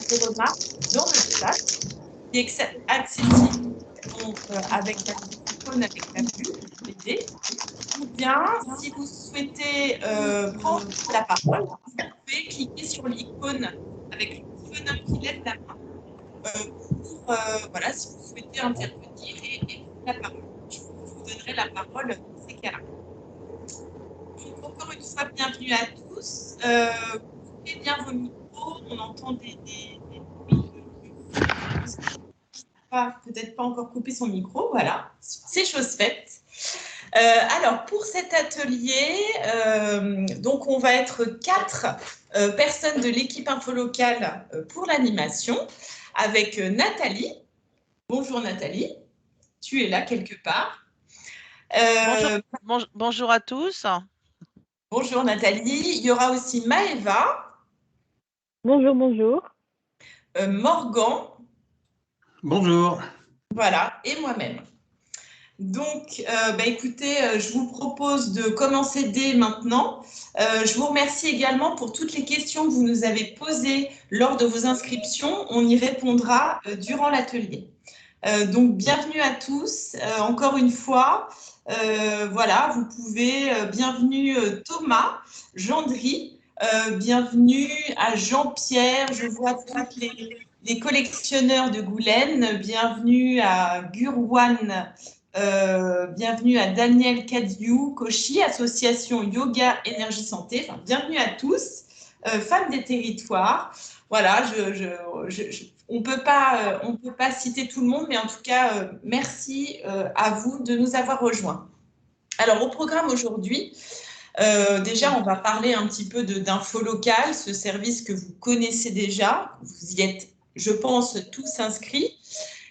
des remarques dans le chat qui est accessible donc, avec l'icône avec la bulle, BD. Ou bien, si vous souhaitez prendre la parole, vous pouvez cliquer sur l'icône avec le petit bonhomme qui lève la main pour, voilà, si vous souhaitez intervenir et prendre la parole. Je vous donnerai la parole dans ces cas-là. Donc, encore une fois, bienvenue à tous. Coupez bien vos micros, on entend des bruits. Peut-être pas encore couper son micro, voilà, c'est chose faite. Alors, pour cet atelier, donc on va être 4 personnes de l'équipe Infolocale pour l'animation, avec Nathalie. Bonjour Nathalie, tu es là quelque part. Bonjour à tous. Bonjour Nathalie, il y aura aussi Maëva. Bonjour, bonjour. Morgan. Bonjour. Voilà, et moi-même. Donc, écoutez, je vous propose de commencer dès maintenant. Je vous remercie également pour toutes les questions que vous nous avez posées lors de vos inscriptions. On y répondra durant l'atelier. Donc, bienvenue à tous. Encore une fois, voilà, vous pouvez, bienvenue Thomas, Gendry, bienvenue à Jean-Pierre, je vois tous les collectionneurs de Goulaine, bienvenue à Gurwan, bienvenue à Daniel Kadiou, Kochi, association Yoga Énergie Santé. Enfin, bienvenue à tous, femmes des territoires. Voilà, on peut pas citer tout le monde, mais en tout cas, merci à vous de nous avoir rejoints. Alors, au programme aujourd'hui, déjà, on va parler un petit peu d'Infolocale, ce service que vous connaissez déjà. Vous y êtes, je pense, tous inscrits.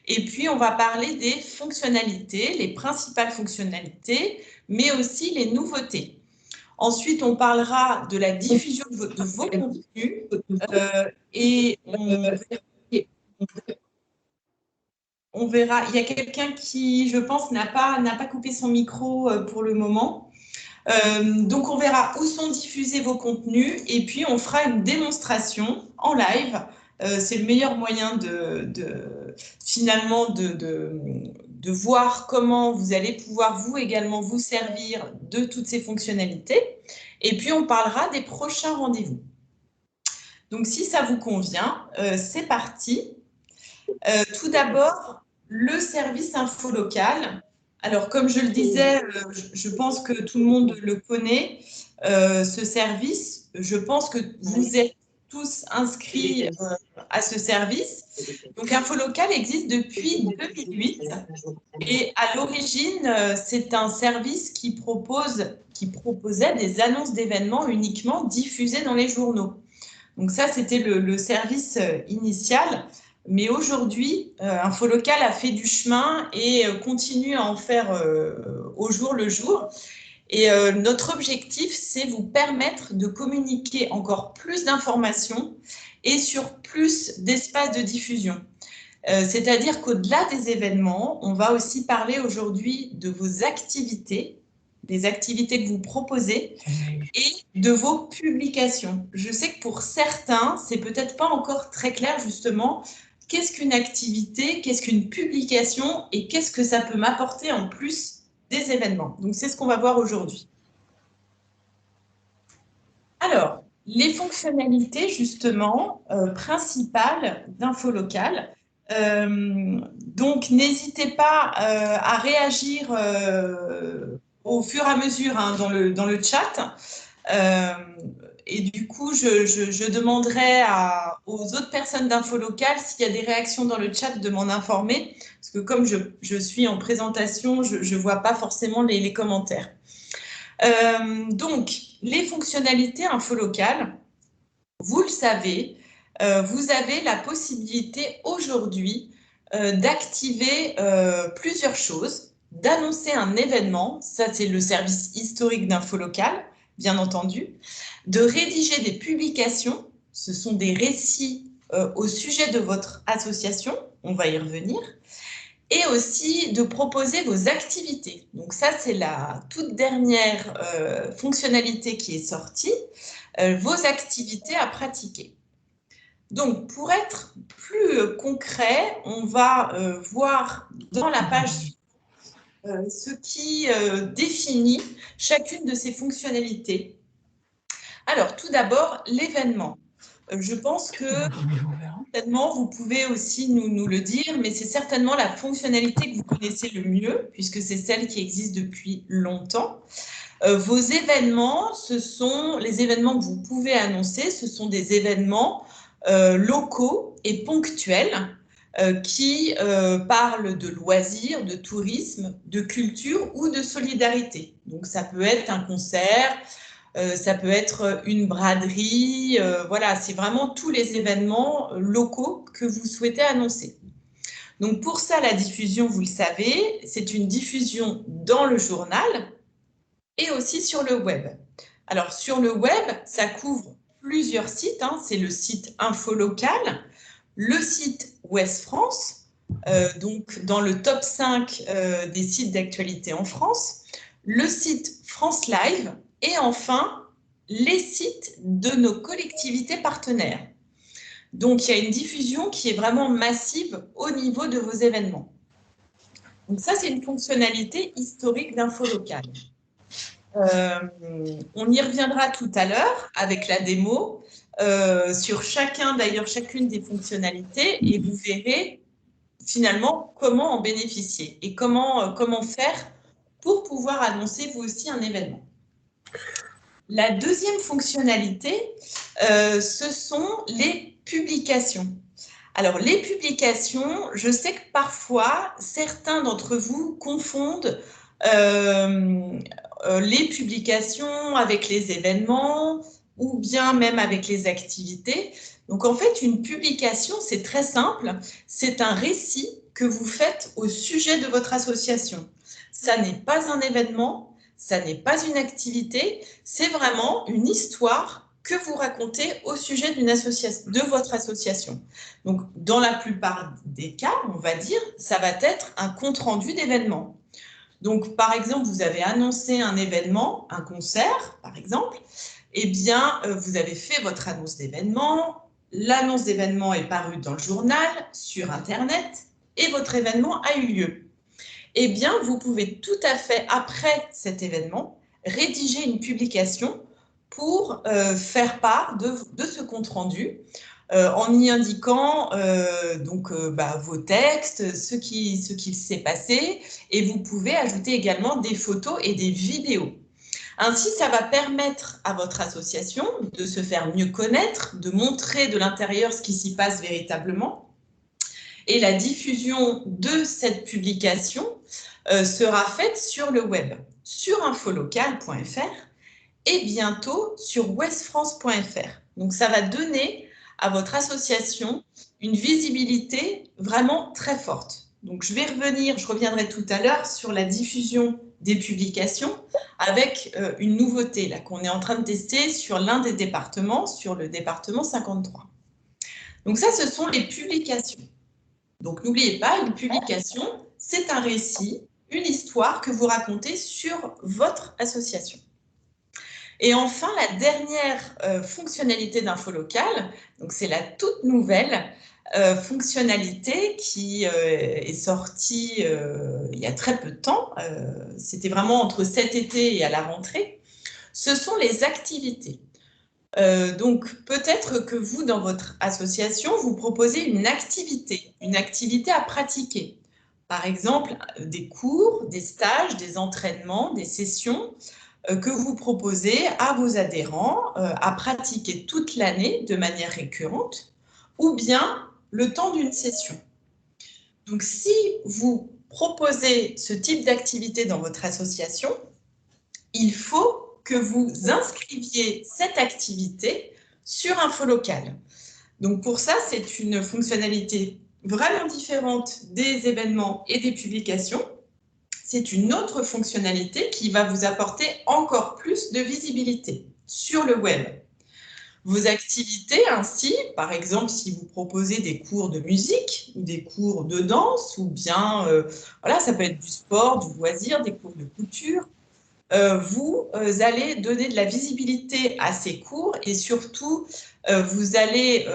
Et puis, on va parler des fonctionnalités, les principales fonctionnalités, mais aussi les nouveautés. Ensuite, on parlera de la diffusion de vos contenus et on verra. Il y a quelqu'un qui, je pense, n'a pas coupé son micro pour le moment. Donc, on verra où sont diffusés vos contenus et puis on fera une démonstration en live. C'est le meilleur moyen finalement de voir comment vous allez pouvoir vous également vous servir de toutes ces fonctionnalités. Et puis, on parlera des prochains rendez-vous. Donc, si ça vous convient, c'est parti. Tout d'abord, le service Infolocal. Alors, comme je le disais, je pense que tout le monde le connaît, ce service. Je pense que vous êtes tous inscrits à ce service. Donc, Infolocal existe depuis 2008 et à l'origine, c'est un service qui proposait des annonces d'événements uniquement diffusées dans les journaux. Donc ça, c'était le service initial. Mais aujourd'hui, Infolocal a fait du chemin et continue à en faire au jour le jour. Et notre objectif, c'est vous permettre de communiquer encore plus d'informations et sur plus d'espaces de diffusion. C'est-à-dire qu'au-delà des événements, on va aussi parler aujourd'hui de vos activités, des activités que vous proposez et de vos publications. Je sais que pour certains, c'est peut-être pas encore très clair justement. Qu'est-ce qu'une activité, qu'est-ce qu'une publication et qu'est-ce que ça peut m'apporter en plus des événements. Donc, c'est ce qu'on va voir aujourd'hui. Alors, les fonctionnalités justement principales d'Infolocale. Donc, n'hésitez pas à réagir au fur et à mesure dans le chat. Et du coup, je demanderai aux autres personnes d'Infolocale s'il y a des réactions dans le chat de m'en informer, parce que comme je suis en présentation, je ne vois pas forcément les commentaires. Donc, les fonctionnalités Infolocale, vous le savez, vous avez la possibilité aujourd'hui d'activer plusieurs choses, d'annoncer un événement, ça c'est le service historique d'Infolocale, bien entendu, de rédiger des publications, ce sont des récits au sujet de votre association, on va y revenir, et aussi de proposer vos activités. Donc ça, c'est la toute dernière fonctionnalité qui est sortie, vos activités à pratiquer. Donc, pour être plus concret, on va voir dans la page ce qui définit chacune de ces fonctionnalités. Alors, tout d'abord, l'événement. Je pense que certainement, vous pouvez aussi nous le dire, mais c'est certainement la fonctionnalité que vous connaissez le mieux, puisque c'est celle qui existe depuis longtemps. Vos événements, ce sont les événements que vous pouvez annoncer, ce sont des événements locaux et ponctuels qui parlent de loisirs, de tourisme, de culture ou de solidarité. Donc, ça peut être un concert, ça peut être une braderie, voilà, c'est vraiment tous les événements locaux que vous souhaitez annoncer. Donc, pour ça, la diffusion, vous le savez, c'est une diffusion dans le journal et aussi sur le web. Alors, sur le web, ça couvre plusieurs sites, hein. C'est le site Info Local, le site Ouest France, donc dans le top 5 des sites d'actualité en France, le site France Live et enfin les sites de nos collectivités partenaires. Donc, il y a une diffusion qui est vraiment massive au niveau de vos événements. Donc, ça, c'est une fonctionnalité historique d'Info Local. On y reviendra tout à l'heure avec la démo sur chacune des fonctionnalités et vous verrez finalement comment en bénéficier et comment faire pour pouvoir annoncer vous aussi un événement. La deuxième fonctionnalité, ce sont les publications. Alors, les publications, je sais que parfois, certains d'entre vous confondent les publications avec les événements ou bien même avec les activités. Donc, en fait, une publication, c'est très simple. C'est un récit que vous faites au sujet de votre association. Ça n'est pas un événement, ça n'est pas une activité, c'est vraiment une histoire que vous racontez au sujet de votre association. Donc, dans la plupart des cas, on va dire, ça va être un compte-rendu d'événement. Donc, par exemple, vous avez annoncé un événement, un concert, par exemple, eh bien, vous avez fait votre annonce d'événement, l'annonce d'événement est parue dans le journal, sur Internet, et votre événement a eu lieu. Eh bien, vous pouvez tout à fait, après cet événement, rédiger une publication pour faire part de ce compte-rendu en y indiquant vos textes, ce qu'il s'est passé, et vous pouvez ajouter également des photos et des vidéos. Ainsi, ça va permettre à votre association de se faire mieux connaître, de montrer de l'intérieur ce qui s'y passe véritablement. Et la diffusion de cette publication sera faite sur le web, sur infolocal.fr et bientôt sur westfrance.fr. Donc, ça va donner à votre association une visibilité vraiment très forte. Donc, je reviendrai tout à l'heure sur la diffusion des publications avec une nouveauté là qu'on est en train de tester sur l'un des départements, sur le département 53. Donc, ça, ce sont les publications. Donc, n'oubliez pas, une publication, c'est un récit, une histoire que vous racontez sur votre association. Et enfin, la dernière fonctionnalité d'Info Local, donc c'est la toute nouvelle fonctionnalité qui est sortie il y a très peu de temps, c'était vraiment entre cet été et à la rentrée, ce sont les activités. Donc, peut-être que vous, dans votre association, vous proposez une activité à pratiquer. Par exemple, des cours, des stages, des entraînements, des sessions que vous proposez à vos adhérents à pratiquer toute l'année de manière récurrente ou bien le temps d'une session. Donc, si vous proposez ce type d'activité dans votre association, il faut que vous inscriviez cette activité sur Info Local. Donc, pour ça, c'est une fonctionnalité vraiment différente des événements et des publications. C'est une autre fonctionnalité qui va vous apporter encore plus de visibilité sur le web. Vos activités ainsi, par exemple, si vous proposez des cours de musique ou des cours de danse ou bien, voilà, ça peut être du sport, du loisir, des cours de couture, vous allez donner de la visibilité à ces cours et surtout vous allez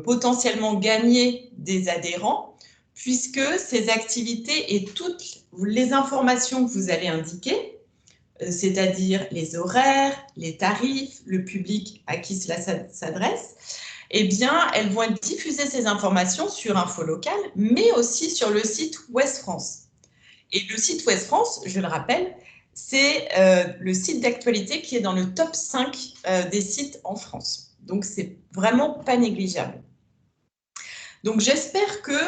potentiellement gagner des adhérents, puisque ces activités et toutes les informations que vous allez indiquer, c'est-à-dire les horaires, les tarifs, le public à qui cela s'adresse, eh bien, elles vont être diffusées, ces informations, sur Info Local, mais aussi sur le site Ouest France. Et le site Ouest France, je le rappelle, c'est le site d'actualité qui est dans le top 5 des sites en France. Donc, c'est vraiment pas négligeable. Donc, j'espère que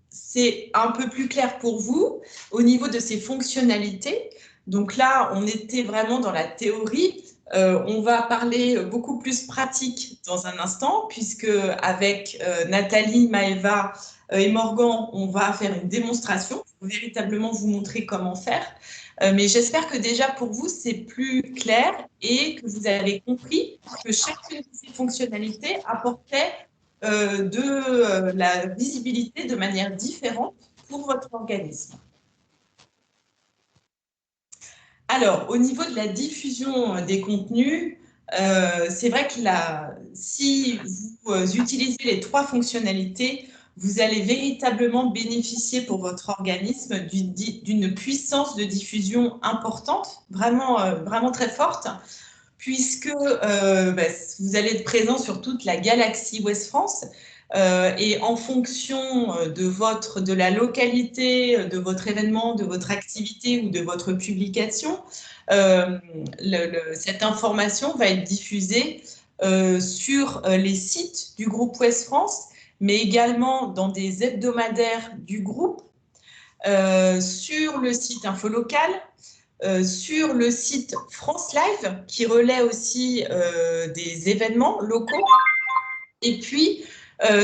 c'est un peu plus clair pour vous au niveau de ces fonctionnalités. Donc là, on était vraiment dans la théorie. On va parler beaucoup plus pratique dans un instant, puisque avec Nathalie, Maëva et Morgan, on va faire une démonstration pour véritablement vous montrer comment faire. Mais j'espère que déjà pour vous, c'est plus clair et que vous avez compris que chacune de ces fonctionnalités apportait de la visibilité de manière différente pour votre organisme. Alors, au niveau de la diffusion des contenus, c'est vrai que si vous utilisez les 3 fonctionnalités, vous allez véritablement bénéficier pour votre organisme d'une puissance de diffusion importante, vraiment très forte, puisque vous allez être présent sur toute la galaxie Ouest France et en fonction de la localité, de votre événement, de votre activité ou de votre publication, cette information va être diffusée sur les sites du groupe Ouest France, mais également dans des hebdomadaires du groupe, sur le site Info Local, sur le site France Live, qui relaie aussi des événements locaux, et puis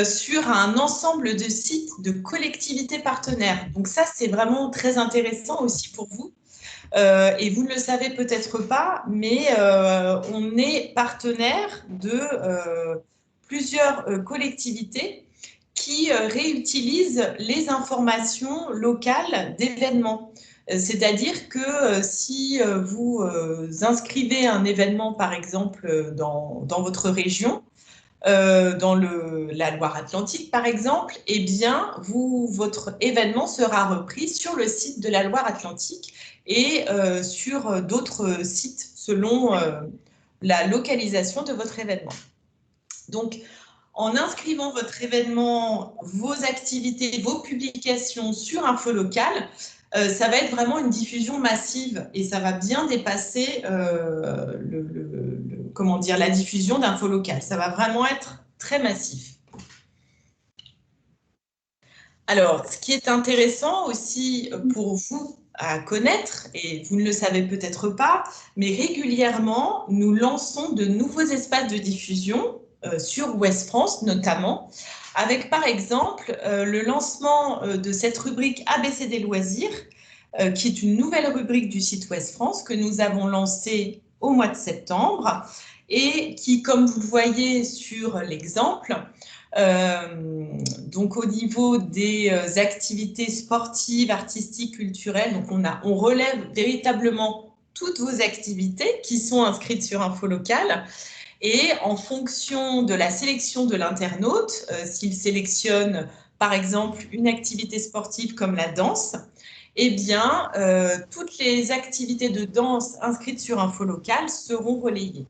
sur un ensemble de sites de collectivités partenaires. Donc ça, c'est vraiment très intéressant aussi pour vous. Et vous ne le savez peut-être pas, mais on est partenaire de plusieurs collectivités qui réutilisent les informations locales d'événements. C'est-à-dire que si vous inscrivez un événement, par exemple, dans votre région, dans la Loire-Atlantique, par exemple, eh bien, votre événement sera repris sur le site de la Loire-Atlantique et sur d'autres sites selon la localisation de votre événement. Donc, en inscrivant votre événement, vos activités, vos publications sur Info Local, ça va être vraiment une diffusion massive et ça va bien dépasser la diffusion d'Info Local. Ça va vraiment être très massif. Alors, ce qui est intéressant aussi pour vous à connaître, et vous ne le savez peut-être pas, mais régulièrement, nous lançons de nouveaux espaces de diffusion sur Ouest France notamment, avec par exemple le lancement de cette rubrique ABCD Loisirs, qui est une nouvelle rubrique du site Ouest France que nous avons lancée au mois de septembre et qui, comme vous le voyez sur l'exemple, donc au niveau des activités sportives, artistiques, culturelles, donc on relève véritablement toutes vos activités qui sont inscrites sur Info Local. Et en fonction de la sélection de l'internaute, s'il sélectionne par exemple une activité sportive comme la danse, eh bien, toutes les activités de danse inscrites sur Info Local seront relayées.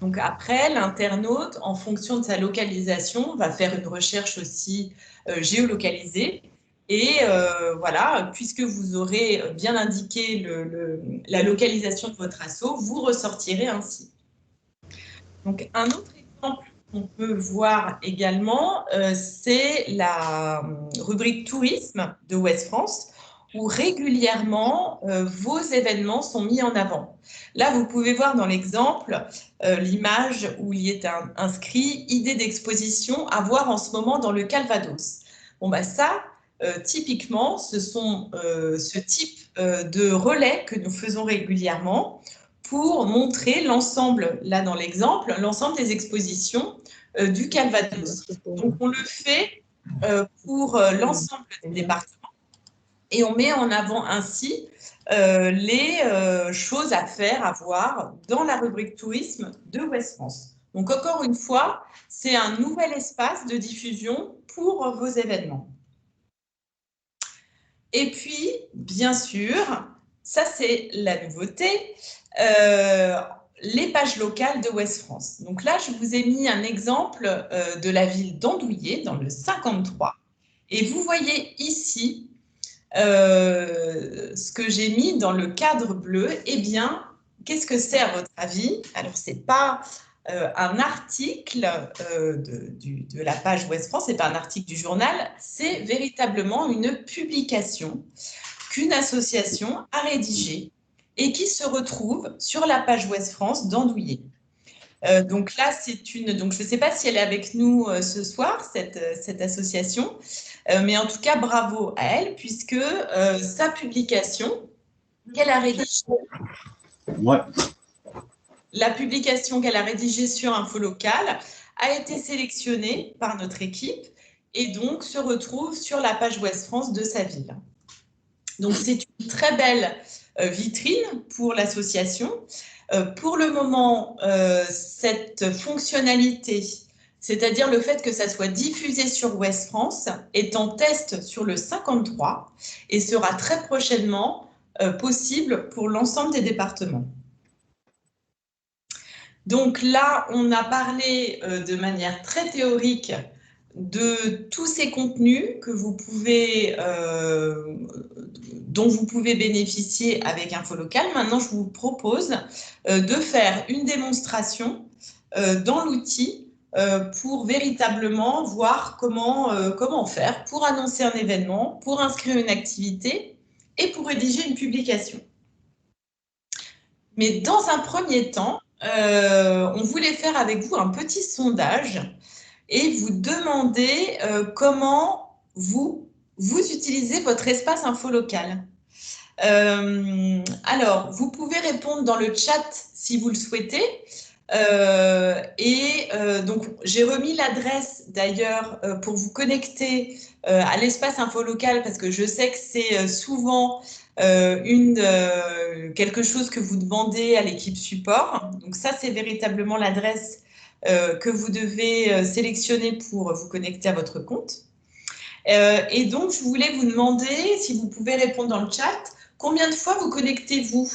Donc après, l'internaute, en fonction de sa localisation, va faire une recherche aussi géolocalisée. Et voilà, puisque vous aurez bien indiqué la localisation de votre asso, vous ressortirez ainsi. Donc, un autre exemple qu'on peut voir également, c'est la rubrique tourisme de Ouest France, où régulièrement vos événements sont mis en avant. Là, vous pouvez voir dans l'exemple l'image où il est inscrit « Idée d'exposition à voir en ce moment dans le Calvados ». Bon, bah ça, typiquement, ce sont ce type de relais que nous faisons régulièrement pour montrer l'ensemble, là dans l'exemple, l'ensemble des expositions du Calvados. Donc, on le fait pour l'ensemble des départements et on met en avant ainsi les choses à faire, à voir dans la rubrique tourisme de Ouest France. Donc, encore une fois, c'est un nouvel espace de diffusion pour vos événements. Et puis, bien sûr, ça c'est la nouveauté, les pages locales de Ouest France. Donc là, je vous ai mis un exemple de la ville d'Andouillé, dans le 53. Et vous voyez ici ce que j'ai mis dans le cadre bleu. Eh bien, qu'est-ce que c'est à votre avis? Alors, ce n'est pas un article de la page Ouest France, ce n'est pas un article du journal, c'est véritablement une publication qu'une association a rédigée et qui se retrouve sur la page Ouest France d'Andouillé. Donc là, c'est une. Donc je ne sais pas si elle est avec nous ce soir, cette association, mais en tout cas, bravo à elle, puisque sa publication qu'elle a rédigée. Ouais. La publication qu'elle a rédigée sur Info Local a été sélectionnée par notre équipe et donc se retrouve sur la page Ouest France de sa ville. Donc, c'est une très belle vitrine pour l'association. Pour le moment, cette fonctionnalité, c'est-à-dire le fait que ça soit diffusé sur Ouest France, est en test sur le 53 et sera très prochainement possible pour l'ensemble des départements. Donc là, on a parlé de manière très théorique de tous ces contenus que vous pouvez, dont vous pouvez bénéficier avec Info Local. Maintenant, je vous propose de faire une démonstration dans l'outil pour véritablement voir comment faire pour annoncer un événement, pour inscrire une activité et pour rédiger une publication. Mais dans un premier temps, on voulait faire avec vous un petit sondage et vous demander comment vous utilisez votre espace Info Local. Alors, vous pouvez répondre dans le chat si vous le souhaitez. Donc, j'ai remis l'adresse d'ailleurs pour vous connecter à l'espace Info Local parce que je sais que c'est souvent quelque chose que vous demandez à l'équipe support. Donc ça, c'est véritablement l'adresse que vous devez sélectionner pour vous connecter à votre compte. Et donc, je voulais vous demander, si vous pouvez répondre dans le chat, combien de fois vous connectez-vous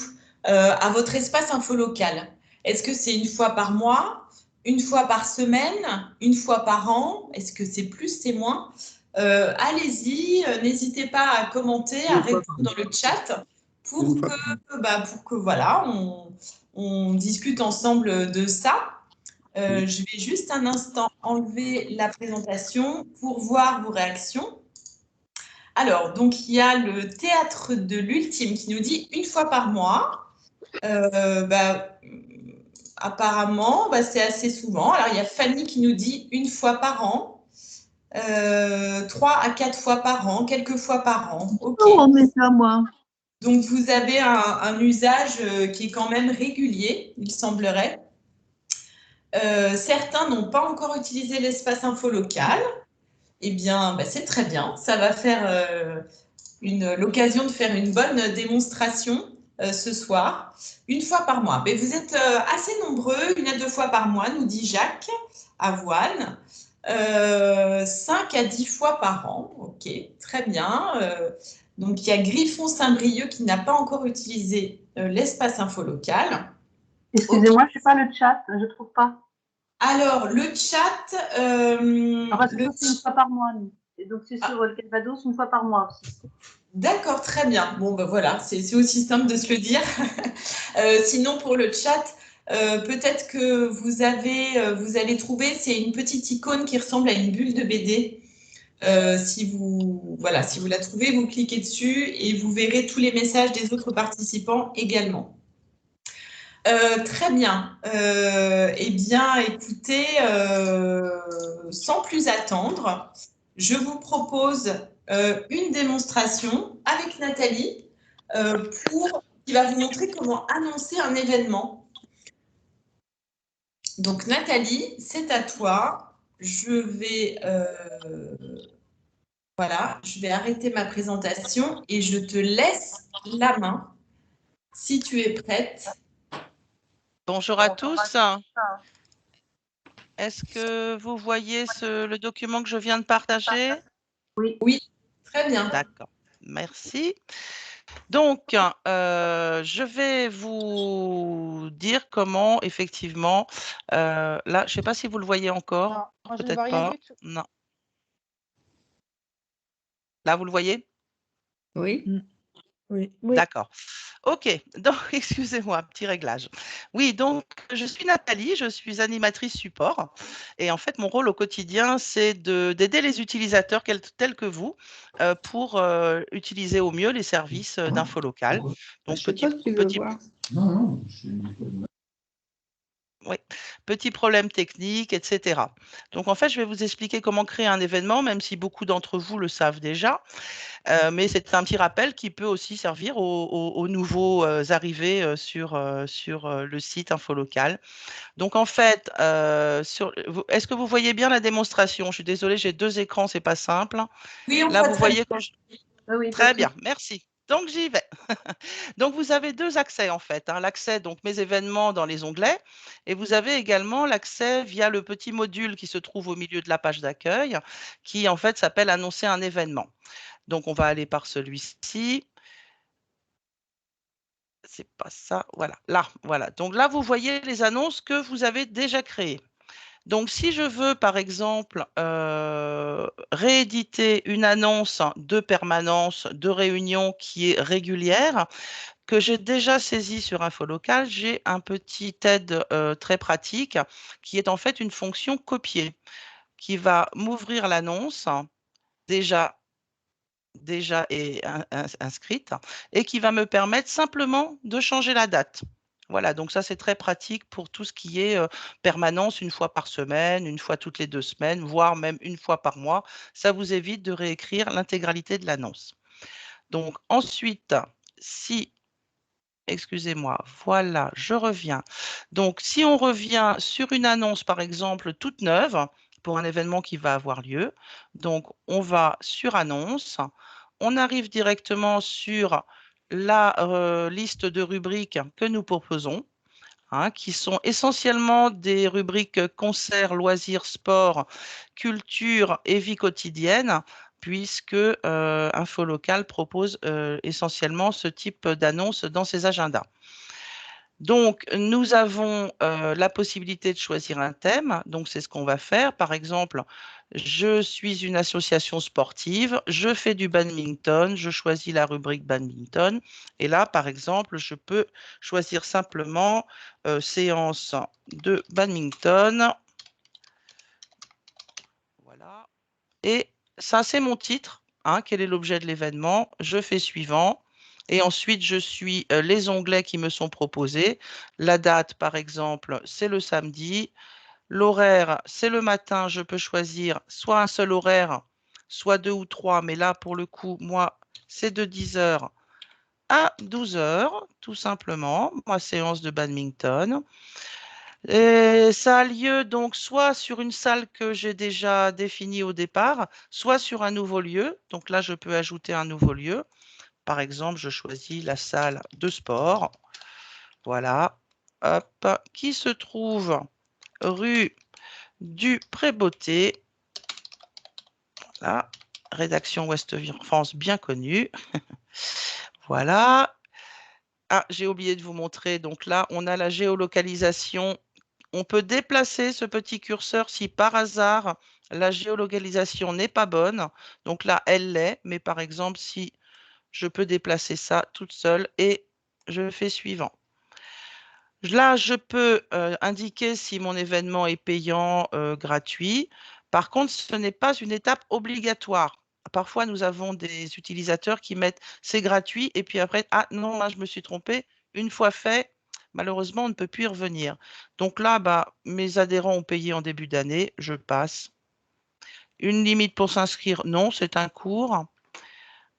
à votre espace Info Local? Est-ce que c'est une fois par mois, une fois par semaine, une fois par an? Est-ce que c'est plus, c'est moins? Allez-y, n'hésitez pas à commenter, à répondre dans le chat pour que voilà, on discute ensemble de ça. Je vais juste un instant enlever la présentation pour voir vos réactions. Alors, donc, il y a le théâtre de l'ultime qui nous dit une fois par mois. Apparemment, c'est assez souvent. Alors, il y a Fanny qui nous dit une fois par an, 3 à 4 fois par an, quelques fois par an. Okay. Oh, mais ça, moi. Donc, vous avez un usage qui est quand même régulier, il semblerait. Certains n'ont pas encore utilisé l'espace Info Local. Eh bien, c'est très bien. Ça va faire l'occasion de faire une bonne démonstration ce soir, une fois par mois. Mais vous êtes assez nombreux, 1 à 2 fois par mois, nous dit Jacques Avoine. 5 à 10 fois par an. Ok, très bien. Donc, il y a Griffon Saint-Brieuc qui n'a pas encore utilisé l'espace Info Local. Excusez-moi, je ne sais pas le chat, je ne trouve pas. Alors, le chat… parce que c'est une fois par mois, nous. Et donc, c'est sur le Calvados, une fois par mois aussi. D'accord, très bien. Bon, voilà, c'est aussi simple de se le dire. Sinon, pour le chat, peut-être que vous allez trouver, c'est une petite icône qui ressemble à une bulle de BD. Si vous la trouvez, vous cliquez dessus et vous verrez tous les messages des autres participants également. Très bien. Eh bien, écoutez, sans plus attendre, je vous propose une démonstration avec Nathalie qui va vous montrer comment annoncer un événement. Donc, Nathalie, c'est à toi. Je vais arrêter ma présentation et je te laisse la main si tu es prête. Bonjour à tous. Est-ce que vous voyez le document que je viens de partager? Oui. Oui, très bien. D'accord, merci. Donc, je vais vous dire comment, effectivement, là, je ne sais pas si vous le voyez encore. Non, moi, je ne Peut-être vois rien pas. du tout. Non. Là, vous le voyez? Oui. Oui. D'accord. OK. Donc, excusez-moi, petit réglage. Oui, donc, je suis Nathalie, je suis animatrice support. Et en fait, mon rôle au quotidien, c'est d'aider les utilisateurs tels que vous pour utiliser au mieux les services d'info locale. Donc, Je sais pas si tu veux voir. Non, non, oui, petits problèmes techniques, etc. Donc, en fait, je vais vous expliquer comment créer un événement, même si beaucoup d'entre vous le savent déjà. Mais c'est un petit rappel qui peut aussi servir aux nouveaux arrivés sur le site Infolocal. Donc, en fait, est-ce que vous voyez bien la démonstration? Je suis désolée, j'ai 2 écrans, c'est pas simple. Oui, on Là, voit vous très voyez bien. quand je... Ah oui, Très pas de bien, souci. merci. Donc, j'y vais. Donc, vous avez 2 accès, en fait, hein. L'accès, donc, mes événements dans les onglets. Et vous avez également l'accès via le petit module qui se trouve au milieu de la page d'accueil, qui, en fait, s'appelle « Annoncer un événement ». Donc, on va aller par celui-ci. C'est pas ça. Voilà, là, voilà. Donc là, vous voyez les annonces que vous avez déjà créées. Donc, si je veux, par exemple, rééditer une annonce de permanence, de réunion qui est régulière, que j'ai déjà saisie sur Infolocal, j'ai un petit aide très pratique qui est en fait une fonction copier qui va m'ouvrir l'annonce déjà inscrite et qui va me permettre simplement de changer la date. Voilà, donc ça, c'est très pratique pour tout ce qui est permanence, une fois par semaine, une fois toutes les 2 semaines, voire même une fois par mois. Ça vous évite de réécrire l'intégralité de l'annonce. Donc ensuite, si, excusez-moi, voilà, je reviens. Donc si on revient sur une annonce, par exemple, toute neuve, pour un événement qui va avoir lieu, donc on va sur annonce, on arrive directement sur la liste de rubriques que nous proposons, hein, qui sont essentiellement des rubriques concerts, loisirs, sport, culture et vie quotidienne, puisque Infolocal propose essentiellement ce type d'annonce dans ses agendas. Donc, nous avons la possibilité de choisir un thème. Donc, c'est ce qu'on va faire. Par exemple, je suis une association sportive, je fais du badminton, je choisis la rubrique badminton. Et là, par exemple, je peux choisir simplement séance de badminton. Voilà. Et ça, c'est mon titre, hein. Quel est l'objet de l'événement? Je fais suivant. Et ensuite, je suis les onglets qui me sont proposés. La date, par exemple, c'est le samedi. L'horaire, c'est le matin. Je peux choisir soit un seul horaire, soit 2 ou 3. Mais là, pour le coup, moi, c'est de 10 h à 12 h, tout simplement. Ma séance de badminton. Et ça a lieu donc soit sur une salle que j'ai déjà définie au départ, soit sur un nouveau lieu. Donc là, je peux ajouter un nouveau lieu. Par exemple, je choisis la salle de sport. Voilà. Hop, qui se trouve rue du Pré-Beauté. Voilà. Rédaction Ouest France bien connue. Voilà. Ah, j'ai oublié de vous montrer. Donc là, on a la géolocalisation. On peut déplacer ce petit curseur si par hasard la géolocalisation n'est pas bonne. Donc là, elle l'est. Mais par exemple, si je peux déplacer ça toute seule et je fais suivant. Là, je peux indiquer si mon événement est payant, gratuit. Par contre, ce n'est pas une étape obligatoire. Parfois, nous avons des utilisateurs qui mettent c'est gratuit et puis après, ah non, là, je me suis trompée. Une fois fait, malheureusement, on ne peut plus y revenir. Donc là, bah, mes adhérents ont payé en début d'année, je passe. Une limite pour s'inscrire, non, c'est un cours.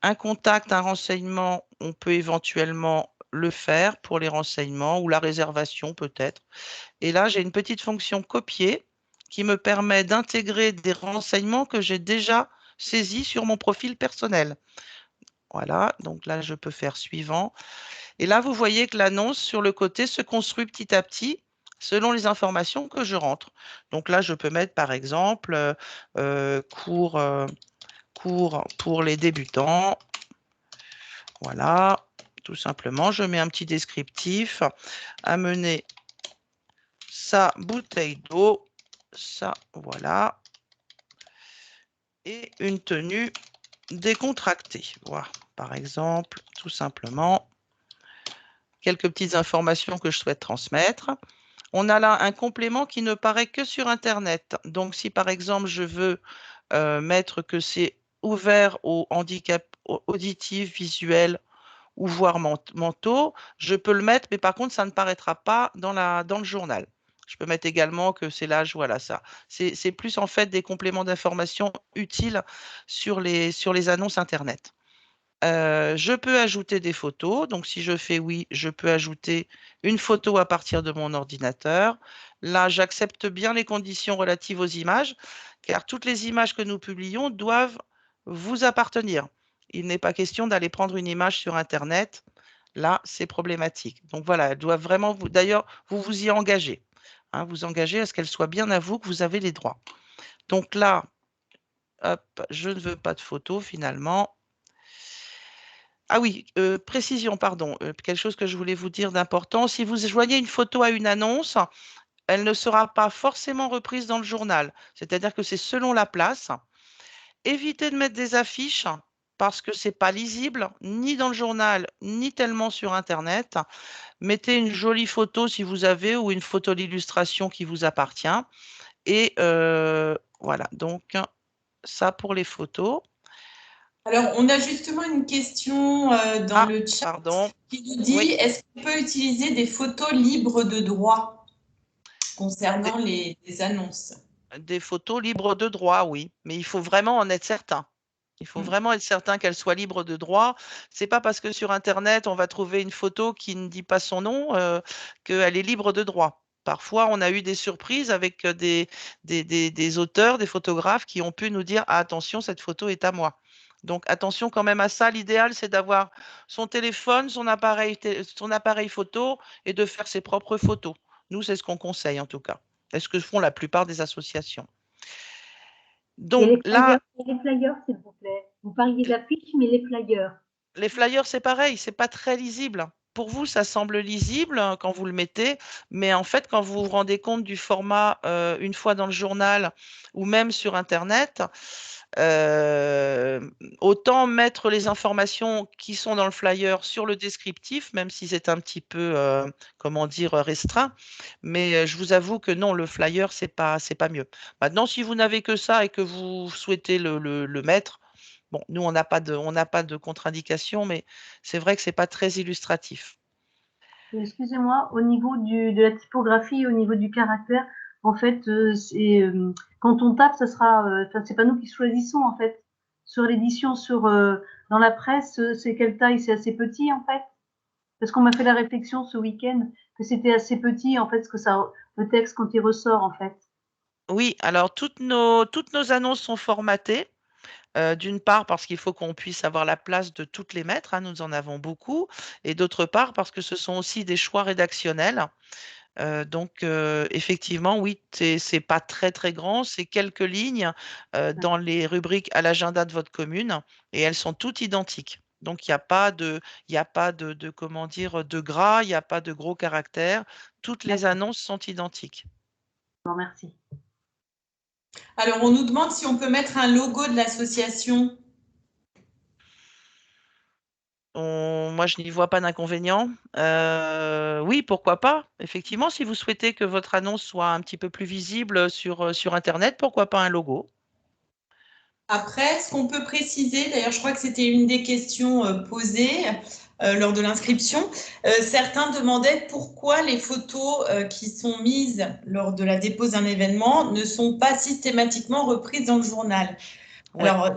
Un contact, un renseignement, on peut éventuellement le faire pour les renseignements ou la réservation peut-être. Et là, j'ai une petite fonction copier qui me permet d'intégrer des renseignements que j'ai déjà saisis sur mon profil personnel. Voilà, donc là, je peux faire suivant. Et là, vous voyez que l'annonce sur le côté se construit petit à petit. selon les informations que je rentre. Donc là, je peux mettre par exemple cours pour les débutants. Voilà, tout simplement, je mets un petit descriptif. Amener sa bouteille d'eau, ça, voilà. Et une tenue décontractée. Voilà, par exemple, tout simplement, quelques petites informations que je souhaite transmettre. On a là un complément qui ne paraît que sur Internet. Donc, si par exemple, je veux mettre que c'est ouvert aux handicaps auditifs, visuels ou voire mentaux, je peux le mettre, mais par contre, ça ne paraîtra pas dans le journal. Je peux mettre également que c'est l'âge, voilà ça. C'est plus en fait des compléments d'information utiles sur les annonces Internet. Je peux ajouter des photos. Donc, si je fais oui, je peux ajouter une photo à partir de mon ordinateur. Là, j'accepte bien les conditions relatives aux images, car toutes les images que nous publions doivent vous appartenir. Il n'est pas question d'aller prendre une image sur Internet. Là, c'est problématique. Donc voilà, elles doivent vraiment vous. D'ailleurs, vous vous y engagez. Hein, vous engagez à ce qu'elles soient bien à vous, que vous avez les droits. Donc là, hop, je ne veux pas de photos finalement. Ah oui, précision, pardon, quelque chose que je voulais vous dire d'important. Si vous joignez une photo à une annonce, elle ne sera pas forcément reprise dans le journal. C'est-à-dire que c'est selon la place. Évitez de mettre des affiches parce que ce n'est pas lisible, ni dans le journal, ni tellement sur Internet. Mettez une jolie photo si vous avez ou une photo d'illustration qui vous appartient. Et voilà, donc ça pour les photos. Alors, on a justement une question dans le chat Pardon. qui nous dit, Oui. est-ce qu'on peut utiliser des photos libres de droit concernant les annonces? Des photos libres de droit, oui, mais il faut vraiment en être certain. Il faut vraiment être certain qu'elle soit libre de droit. C'est pas parce que sur Internet, on va trouver une photo qui ne dit pas son nom qu'elle est libre de droit. Parfois, on a eu des surprises avec des auteurs, des photographes qui ont pu nous dire ah, attention, cette photo est à moi. Donc, attention quand même à ça. L'idéal, c'est d'avoir son téléphone, son appareil photo et de faire ses propres photos. Nous, c'est ce qu'on conseille en tout cas. C'est ce que font la plupart des associations. Donc là, les flyers, s'il vous plaît. Vous parliez d'affiches, mais les flyers. les flyers, c'est pareil, c'est pas très lisible. Pour vous, ça semble lisible quand vous le mettez, mais en fait, quand vous vous rendez compte du format une fois dans le journal ou même sur Internet, autant mettre les informations qui sont dans le flyer sur le descriptif, même si c'est un petit peu, comment dire, restreint. Mais je vous avoue que non, le flyer, c'est pas mieux. Maintenant, si vous n'avez que ça et que vous souhaitez le mettre, bon, nous, on n'a pas de contre-indication, mais c'est vrai que c'est pas très illustratif. Excusez-moi, au niveau de la typographie, au niveau du caractère, en fait, quand on tape, ça sera, c'est pas nous qui choisissons en fait. Sur l'édition, dans la presse, c'est quelle taille? C'est assez petit en fait. Parce qu'on m'a fait la réflexion ce week-end que c'était assez petit en fait, le texte quand il ressort en fait. Oui, alors toutes nos annonces sont formatées. D'une part parce qu'il faut qu'on puisse avoir la place de toutes les mettre, hein, nous en avons beaucoup, et d'autre part parce que ce sont aussi des choix rédactionnels. Donc effectivement, oui, c'est pas très très grand, c'est quelques lignes dans les rubriques à l'agenda de votre commune et elles sont toutes identiques. Donc il n'y a pas de comment dire de gras, il n'y a pas de gros caractères. Toutes les annonces sont identiques. Bon, merci. Alors, on nous demande si on peut mettre un logo de l'association. Moi, je n'y vois pas d'inconvénient. Oui, pourquoi pas? Effectivement, si vous souhaitez que votre annonce soit un petit peu plus visible sur Internet, pourquoi pas un logo? Après, ce qu'on peut préciser, d'ailleurs, je crois que c'était une des questions posées lors de l'inscription, certains demandaient pourquoi les photos qui sont mises lors de la dépose d'un événement ne sont pas systématiquement reprises dans le journal. Ouais. Alors,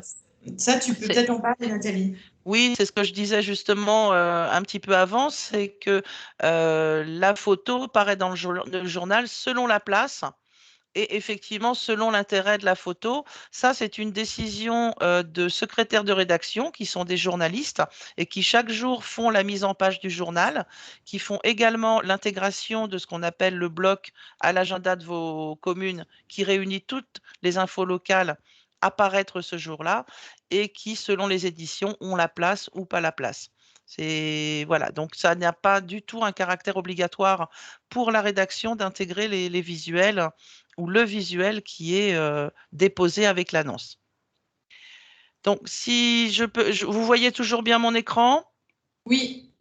ça, tu peux peut-être en parler, Nathalie. Oui, c'est ce que je disais justement un petit peu avant, c'est que la photo paraît dans le journal selon la place Et effectivement, selon l'intérêt de la photo, ça, c'est une décision de secrétaires de rédaction qui sont des journalistes et qui chaque jour font la mise en page du journal, qui font également l'intégration de ce qu'on appelle le bloc à l'agenda de vos communes, qui réunit toutes les infos locales à paraître ce jour-là et qui, selon les éditions, ont la place ou pas la place. Voilà, donc ça n'a pas du tout un caractère obligatoire pour la rédaction d'intégrer les visuels ou le visuel qui est déposé avec l'annonce. Donc, si je peux, vous voyez toujours bien mon écran? Oui.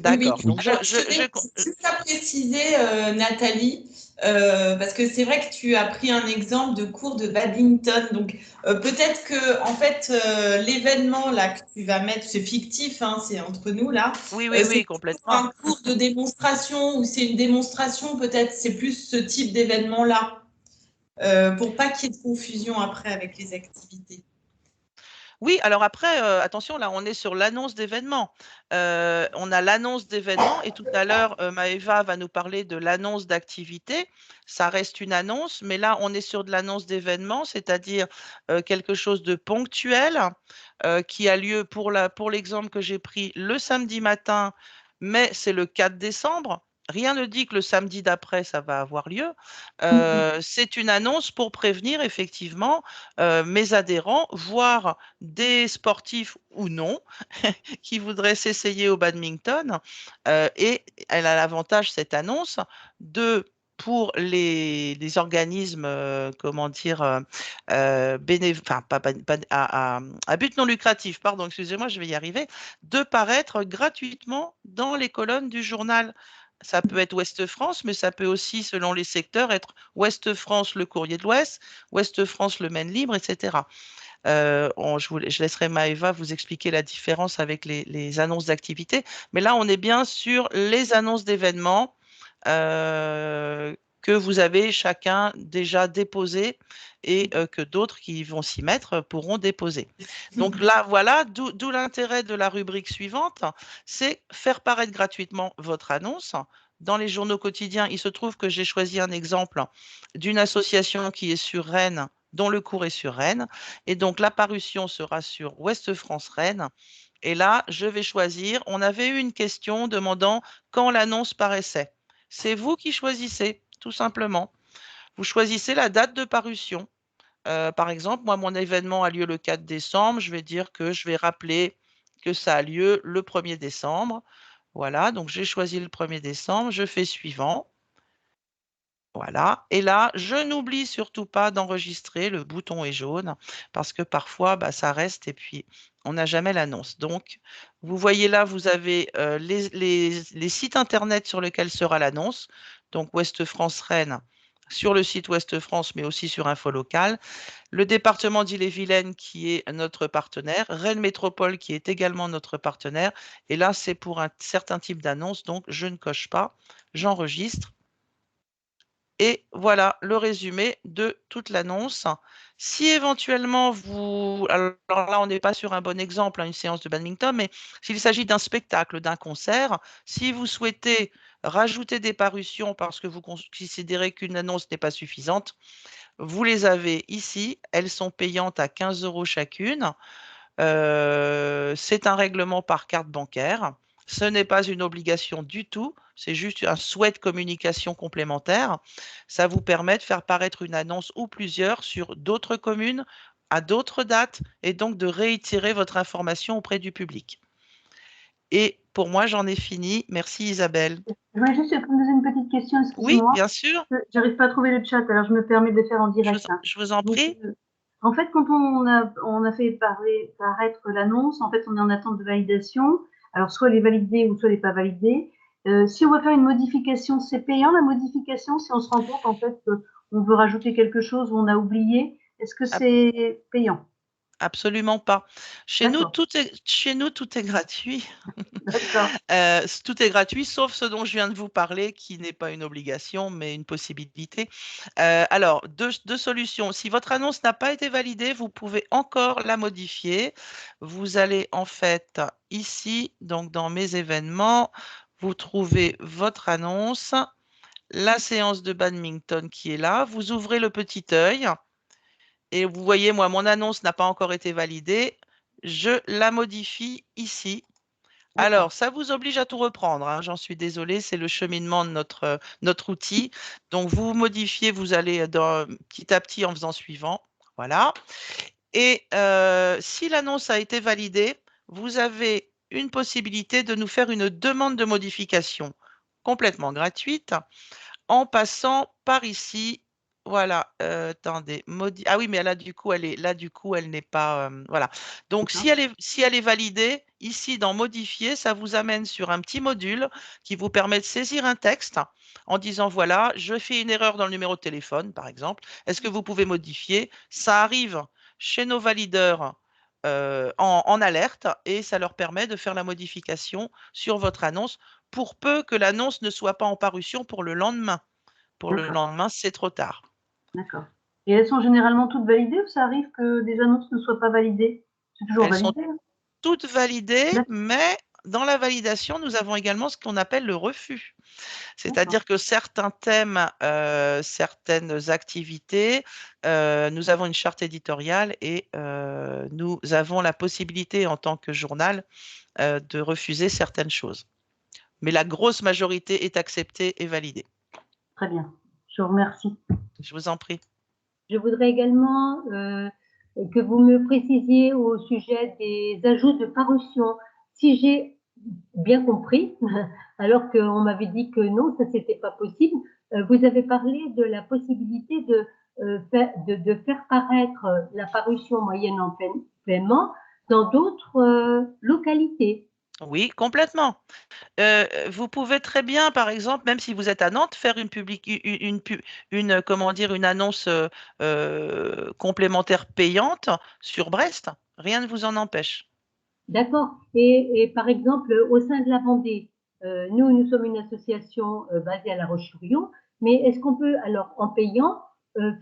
D'accord. Oui. Donc, Alors, je vais juste à préciser, Nathalie, parce que c'est vrai que tu as pris un exemple de cours de badminton. Donc, peut-être que, en fait, l'événement là que tu vas mettre, c'est fictif, hein, c'est entre nous là. Oui, C'est complètement. un cours de démonstration ou c'est une démonstration, peut-être, c'est plus ce type d'événement là, pour pas qu'il y ait de confusion après avec les activités. Oui, alors après, attention, là, on est sur l'annonce d'événements. On a l'annonce d'événements et tout à l'heure, Maëva va nous parler de l'annonce d'activité. Ça reste une annonce, mais là, on est sur de l'annonce d'événements, c'est-à-dire quelque chose de ponctuel qui a lieu pour l'exemple que j'ai pris le samedi matin, mais c'est le 4 décembre. Rien ne dit que le samedi d'après, ça va avoir lieu. C'est une annonce pour prévenir effectivement mes adhérents, voire des sportifs ou non, qui voudraient s'essayer au badminton. Et elle a l'avantage, cette annonce, pour les organismes, comment dire, enfin, à but non lucratif, pardon, excusez-moi, je vais y arriver, de paraître gratuitement dans les colonnes du journal. Ça peut être Ouest France, mais ça peut aussi, selon les secteurs, être Ouest France, le Courrier de l'Ouest, Ouest France, le Maine Libre, etc. Je laisserai Maëva vous expliquer la différence avec les annonces d'activité. Mais là, on est bien sur les annonces d'événements que vous avez chacun déjà déposé et que d'autres qui vont s'y mettre pourront déposer. Donc là, voilà, d'où l'intérêt de la rubrique suivante, c'est faire paraître gratuitement votre annonce. Dans les journaux quotidiens, il se trouve que j'ai choisi un exemple d'une association qui est sur Rennes, dont le cours est sur Rennes. Et donc, la parution sera sur Ouest France Rennes. Et là, je vais choisir. On avait eu une question demandant quand l'annonce paraissait. C'est vous qui choisissez, tout simplement. Vous choisissez la date de parution. Par exemple, moi, mon événement a lieu le 4 décembre. Je vais dire que je vais rappeler que ça a lieu le 1er décembre. Voilà, donc j'ai choisi le 1er décembre. Je fais suivant. Voilà. Et là, je n'oublie surtout pas d'enregistrer. Le bouton est jaune parce que parfois, ça reste et puis on n'a jamais l'annonce. Donc, vous voyez là, vous avez les sites internet sur lesquels sera l'annonce. Donc, Ouest France Rennes sur le site Ouest France, mais aussi sur Info Local. Le département d'Ille-et-Vilaine qui est notre partenaire. Rennes Métropole qui est également notre partenaire. Et là, c'est pour un certain type d'annonce. Donc, je ne coche pas, j'enregistre. Et voilà le résumé de toute l'annonce. Si éventuellement alors là, on n'est pas sur un bon exemple, une séance de badminton, mais s'il s'agit d'un spectacle, d'un concert, si vous souhaitez rajouter des parutions parce que vous considérez qu'une annonce n'est pas suffisante, vous les avez ici. Elles sont payantes à 15 € chacune. C'est un règlement par carte bancaire. Ce n'est pas une obligation du tout, c'est juste un souhait de communication complémentaire. Ça vous permet de faire paraître une annonce ou plusieurs sur d'autres communes à d'autres dates et donc de réitérer votre information auprès du public. Et pour moi, j'en ai fini. Merci Isabelle. Je voulais juste poser une petite question, Oui, excusez-moi. bien sûr. J'arrive pas à trouver le chat, alors je me permets de le faire en direct. Je vous en prie. En fait, quand on a fait paraître l'annonce, en fait, on est en attente de validation. Alors, soit elle est validée ou soit elle n'est pas validée. Si on veut faire une modification, c'est payant la modification si on se rend compte en fait qu'on veut rajouter quelque chose ou on a oublié. Est-ce que c'est payant? Absolument pas. Chez nous, tout est gratuit. D'accord. Tout est gratuit, sauf ce dont je viens de vous parler, qui n'est pas une obligation, mais une possibilité. Alors, deux solutions. Si votre annonce n'a pas été validée, vous pouvez encore la modifier. Vous allez en fait ici, donc dans mes événements, vous trouvez votre annonce. la séance de badminton qui est là. Vous ouvrez le petit œil et vous voyez, moi, mon annonce n'a pas encore été validée. Je la modifie ici. Alors, ça vous oblige à tout reprendre, hein. J'en suis désolée, c'est le cheminement de notre outil. Donc, vous modifiez, vous allez petit à petit en faisant suivant. Voilà. Et si l'annonce a été validée, vous avez une possibilité de nous faire une demande de modification complètement gratuite en passant par ici. Voilà, attendez, ah oui, mais là, du coup, elle n'est pas, voilà. Donc, si elle est validée, ici, dans modifier, ça vous amène sur un petit module qui vous permet de saisir un texte en disant, voilà, je fais une erreur dans le numéro de téléphone, par exemple. Est-ce que vous pouvez modifier? Ça arrive chez nos valideurs en alerte et ça leur permet de faire la modification sur votre annonce pour peu que l'annonce ne soit pas en parution pour le lendemain. Pour le lendemain, c'est trop tard. D'accord. Et elles sont généralement toutes validées ou ça arrive que des annonces ne soient pas validées? C'est toujours Elles sont validé? toutes validées, D'accord. mais dans la validation, nous avons également ce qu'on appelle le refus. C'est-à-dire que certains thèmes, certaines activités, nous avons une charte éditoriale et nous avons la possibilité en tant que journal de refuser certaines choses. Mais la grosse majorité est acceptée et validée. Très bien. Je vous remercie. Je vous en prie. Je voudrais également que vous me précisiez au sujet des ajouts de parution. Si j'ai bien compris, alors qu'on m'avait dit que non, ça c'était pas possible, vous avez parlé de la possibilité de faire paraître la parution moyenne en paiement dans d'autres localités. Oui, complètement. Vous pouvez très bien, par exemple, même si vous êtes à Nantes, faire comment dire, une annonce complémentaire payante sur Brest. Rien ne vous en empêche. D'accord. Et par exemple, au sein de la Vendée, nous sommes une association basée à La Roche-sur-Yon, mais est-ce qu'on peut, alors, en payant,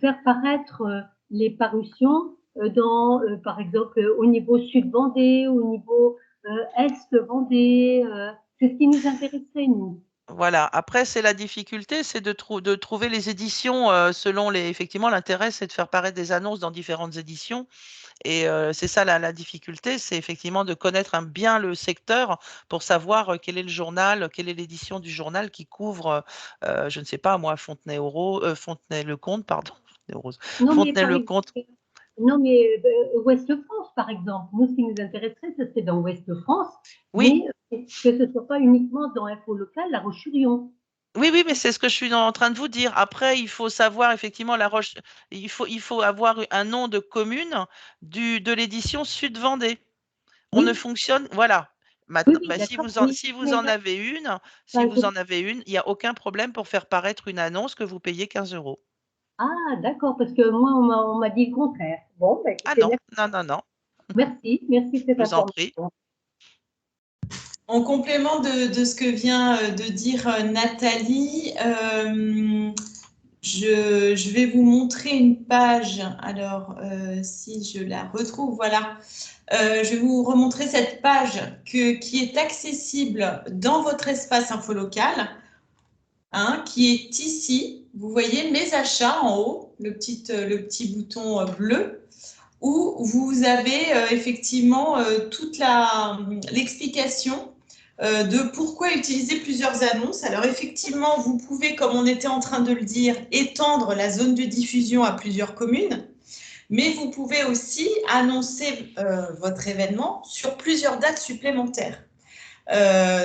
faire paraître les parutions dans, par exemple, au niveau sud Vendée, au niveau est Vendée, c'est ce qui nous intéresserait, nous. Voilà. Après, c'est la difficulté, c'est de trouver les éditions selon les. Effectivement, l'intérêt, c'est de faire paraître des annonces dans différentes éditions. Et c'est ça la difficulté, c'est effectivement de connaître bien le secteur pour savoir quel est le journal, quelle est l'édition du journal qui couvre, je ne sais pas moi, Fontenay-le-Comte, pardon, Fontenay-le-Comte. Non, mais Ouest-France, par exemple. Nous, ce qui nous intéresserait, ce serait dans Ouest-France, Oui. mais que ce ne soit pas uniquement dans Info Locale, La Roche-sur-Yon. Oui, oui, mais c'est ce que je suis en train de vous dire. Après, il faut savoir effectivement La Roche, il faut avoir un nom de commune de l'édition Sud-Vendée. On ne fonctionne, voilà. Maintenant, si vous en avez une, il n'y a aucun problème pour faire paraître une annonce que vous payez 15 €. Ah, d'accord, parce que moi, on m'a dit le contraire. Bon, ah non, non. Merci de cette Je vous en prie. information. En complément de ce que vient de dire Nathalie, je vais vous montrer une page. Alors, si je la retrouve, voilà. Je vais vous remontrer cette page qui est accessible dans votre espace info local, hein, qui est ici. Vous voyez mes achats en haut, le petit bouton bleu, où vous avez effectivement toute l'explication de pourquoi utiliser plusieurs annonces. Alors effectivement, vous pouvez, comme on était en train de le dire, étendre la zone de diffusion à plusieurs communes, mais vous pouvez aussi annoncer votre événement sur plusieurs dates supplémentaires.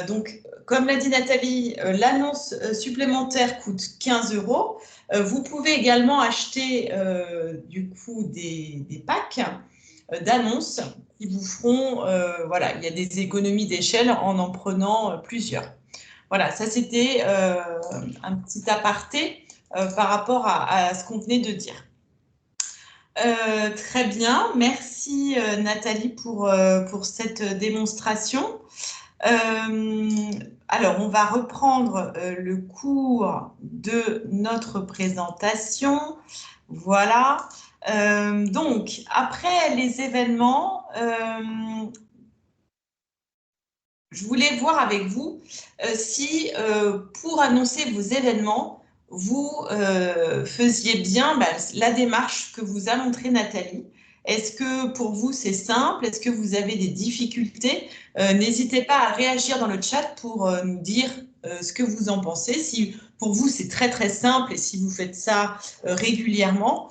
Donc, comme l'a dit Nathalie, l'annonce supplémentaire coûte 15 €. Vous pouvez également acheter du coup des packs d'annonces qui vous feront, voilà, il y a des économies d'échelle en prenant plusieurs. Voilà, ça c'était un petit aparté par rapport à ce qu'on venait de dire. Très bien, merci Nathalie pour cette démonstration. Alors, on va reprendre le cours de notre présentation. Voilà. Donc, après les événements, je voulais voir avec vous si pour annoncer vos événements, vous faisiez bien la démarche que vous a montré Nathalie. Est-ce que pour vous, c'est simple? Est-ce que vous avez des difficultés? N'hésitez pas à réagir dans le chat pour nous dire ce que vous en pensez. Si pour vous, c'est très, très simple et si vous faites ça régulièrement,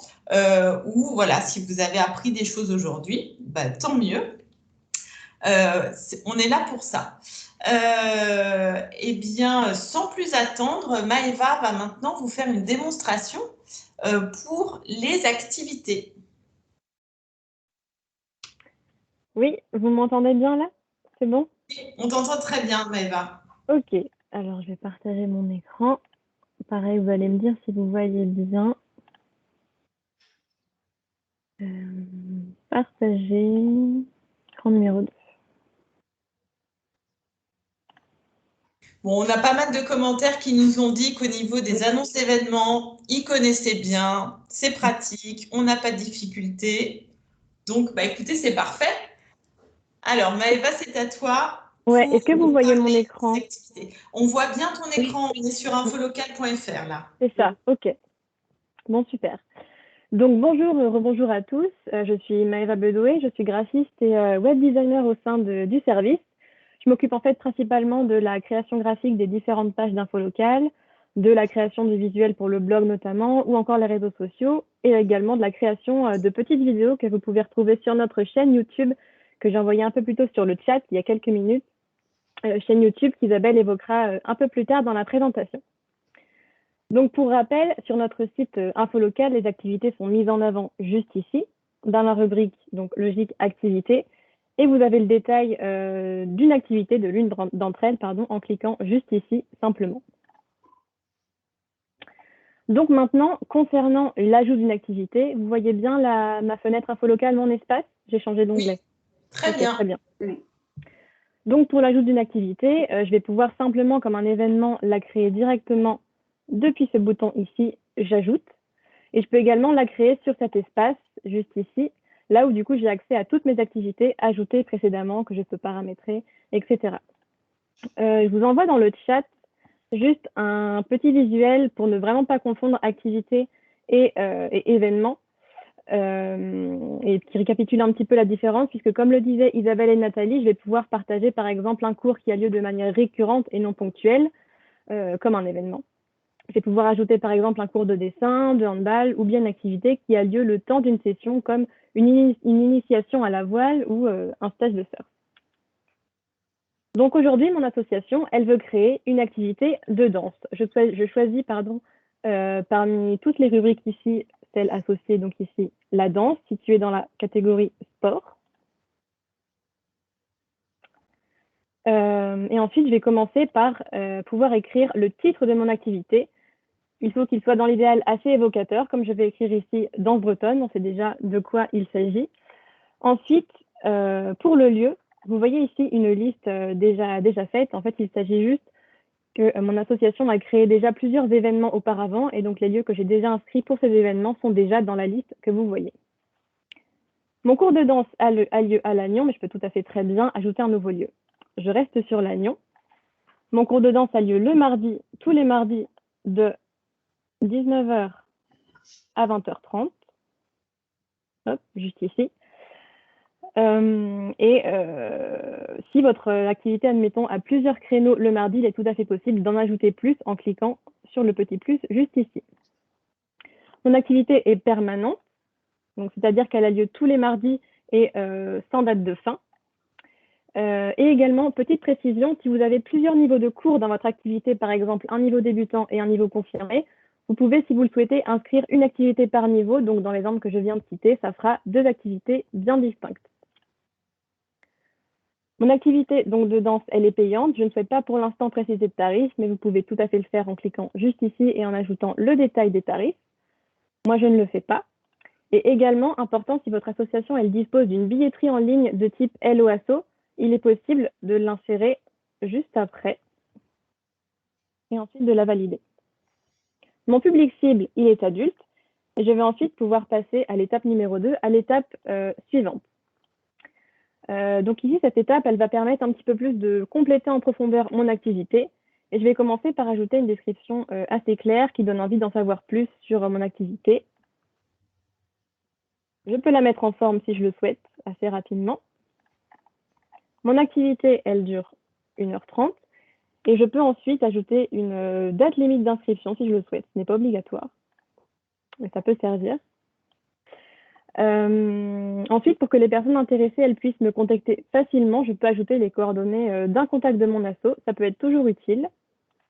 ou voilà, si vous avez appris des choses aujourd'hui, tant mieux. On est là pour ça. Eh bien, sans plus attendre, Maëva va maintenant vous faire une démonstration pour les activités. Oui, vous m'entendez bien là? C'est bon? On t'entend très bien, Maëva. Ok, alors je vais partager mon écran. Pareil, vous allez me dire si vous voyez bien. Partager, écran numéro 2. Bon, on a pas mal de commentaires qui nous ont dit qu'au niveau des annonces d'événements, ils connaissaient bien, c'est pratique, on n'a pas de difficulté. Donc, écoutez, c'est parfait. Alors, Maëva, c'est à toi. Ouais, est-ce que vous voyez mon écran? On voit bien ton écran, on est sur infolocal.fr là. C'est ça, ok. Bon, super. Donc, bonjour, rebonjour à tous. Je suis Maëva Bedoué, je suis graphiste et web designer au sein du service. Je m'occupe en fait principalement de la création graphique des différentes pages d'infolocal, de la création du visuel pour le blog notamment, ou encore les réseaux sociaux, et également de la création de petites vidéos que vous pouvez retrouver sur notre chaîne YouTube, que j'ai envoyée un peu plus tôt sur le chat il y a quelques minutes, chaîne YouTube qu'Isabelle évoquera un peu plus tard dans la présentation. Donc, pour rappel, sur notre site Infolocal, les activités sont mises en avant juste ici, dans la rubrique donc logique activité, et vous avez le détail d'une activité, de l'une d'entre elles, en cliquant juste ici, simplement. Donc maintenant, concernant l'ajout d'une activité, vous voyez bien ma fenêtre Infolocal, mon espace? J'ai changé d'onglet. Très bien. Très bien. Oui. Donc, pour l'ajout d'une activité, je vais pouvoir simplement, comme un événement, la créer directement depuis ce bouton ici, j'ajoute. Et je peux également la créer sur cet espace, juste ici, là où du coup j'ai accès à toutes mes activités ajoutées précédemment, que je peux paramétrer, etc. Je vous envoie dans le chat juste un petit visuel pour ne vraiment pas confondre activité et événement, et qui récapitule un petit peu la différence, puisque comme le disaient Isabelle et Nathalie, je vais pouvoir partager par exemple un cours qui a lieu de manière récurrente et non ponctuelle, comme un événement. Je vais pouvoir ajouter par exemple un cours de dessin, de handball ou bien une activité qui a lieu le temps d'une session comme une initiation à la voile ou un stage de surf. Donc aujourd'hui, mon association, elle veut créer une activité de danse. Je choisis parmi toutes les rubriques ici, celle associée, donc ici, la danse, située dans la catégorie sport. Et ensuite, je vais commencer par pouvoir écrire le titre de mon activité. Il faut qu'il soit dans l'idéal assez évocateur, comme je vais écrire ici danse bretonne, on sait déjà de quoi il s'agit. Ensuite, pour le lieu, vous voyez ici une liste déjà faite. En fait, il s'agit juste que mon association a créé déjà plusieurs événements auparavant, et donc les lieux que j'ai déjà inscrits pour ces événements sont déjà dans la liste que vous voyez. Mon cours de danse a lieu à Lannion, mais je peux tout à fait très bien ajouter un nouveau lieu. Je reste sur Lannion. Mon cours de danse a lieu le mardi, tous les mardis de 19h à 20h30. Hop, juste ici. Si votre activité, admettons, a plusieurs créneaux le mardi, il est tout à fait possible d'en ajouter plus en cliquant sur le petit plus juste ici. Mon activité est permanente, c'est-à-dire qu'elle a lieu tous les mardis et sans date de fin. Et également, petite précision, si vous avez plusieurs niveaux de cours dans votre activité, par exemple un niveau débutant et un niveau confirmé, vous pouvez, si vous le souhaitez, inscrire une activité par niveau. Donc, dans l'exemple que je viens de citer, ça fera 2 activités bien distinctes. Mon activité donc, de danse, elle est payante. Je ne souhaite pas pour l'instant préciser de tarif, mais vous pouvez tout à fait le faire en cliquant juste ici et en ajoutant le détail des tarifs. Moi, je ne le fais pas. Et également, important, si votre association elle dispose d'une billetterie en ligne de type LOASO, il est possible de l'insérer juste après et ensuite de la valider. Mon public cible, il est adulte. Et je vais ensuite pouvoir passer à l'étape numéro 2, à l'étape suivante. Donc ici, cette étape, elle va permettre un petit peu plus de compléter en profondeur mon activité Et je vais commencer par ajouter une description assez claire qui donne envie d'en savoir plus sur mon activité. Je peux la mettre en forme si je le souhaite, assez rapidement. Mon activité, elle dure 1h30 et je peux ensuite ajouter une date limite d'inscription si je le souhaite. Ce n'est pas obligatoire, mais ça peut servir. Ensuite, pour que les personnes intéressées elles puissent me contacter facilement, je peux ajouter les coordonnées d'un contact de mon asso. Ça peut être toujours utile.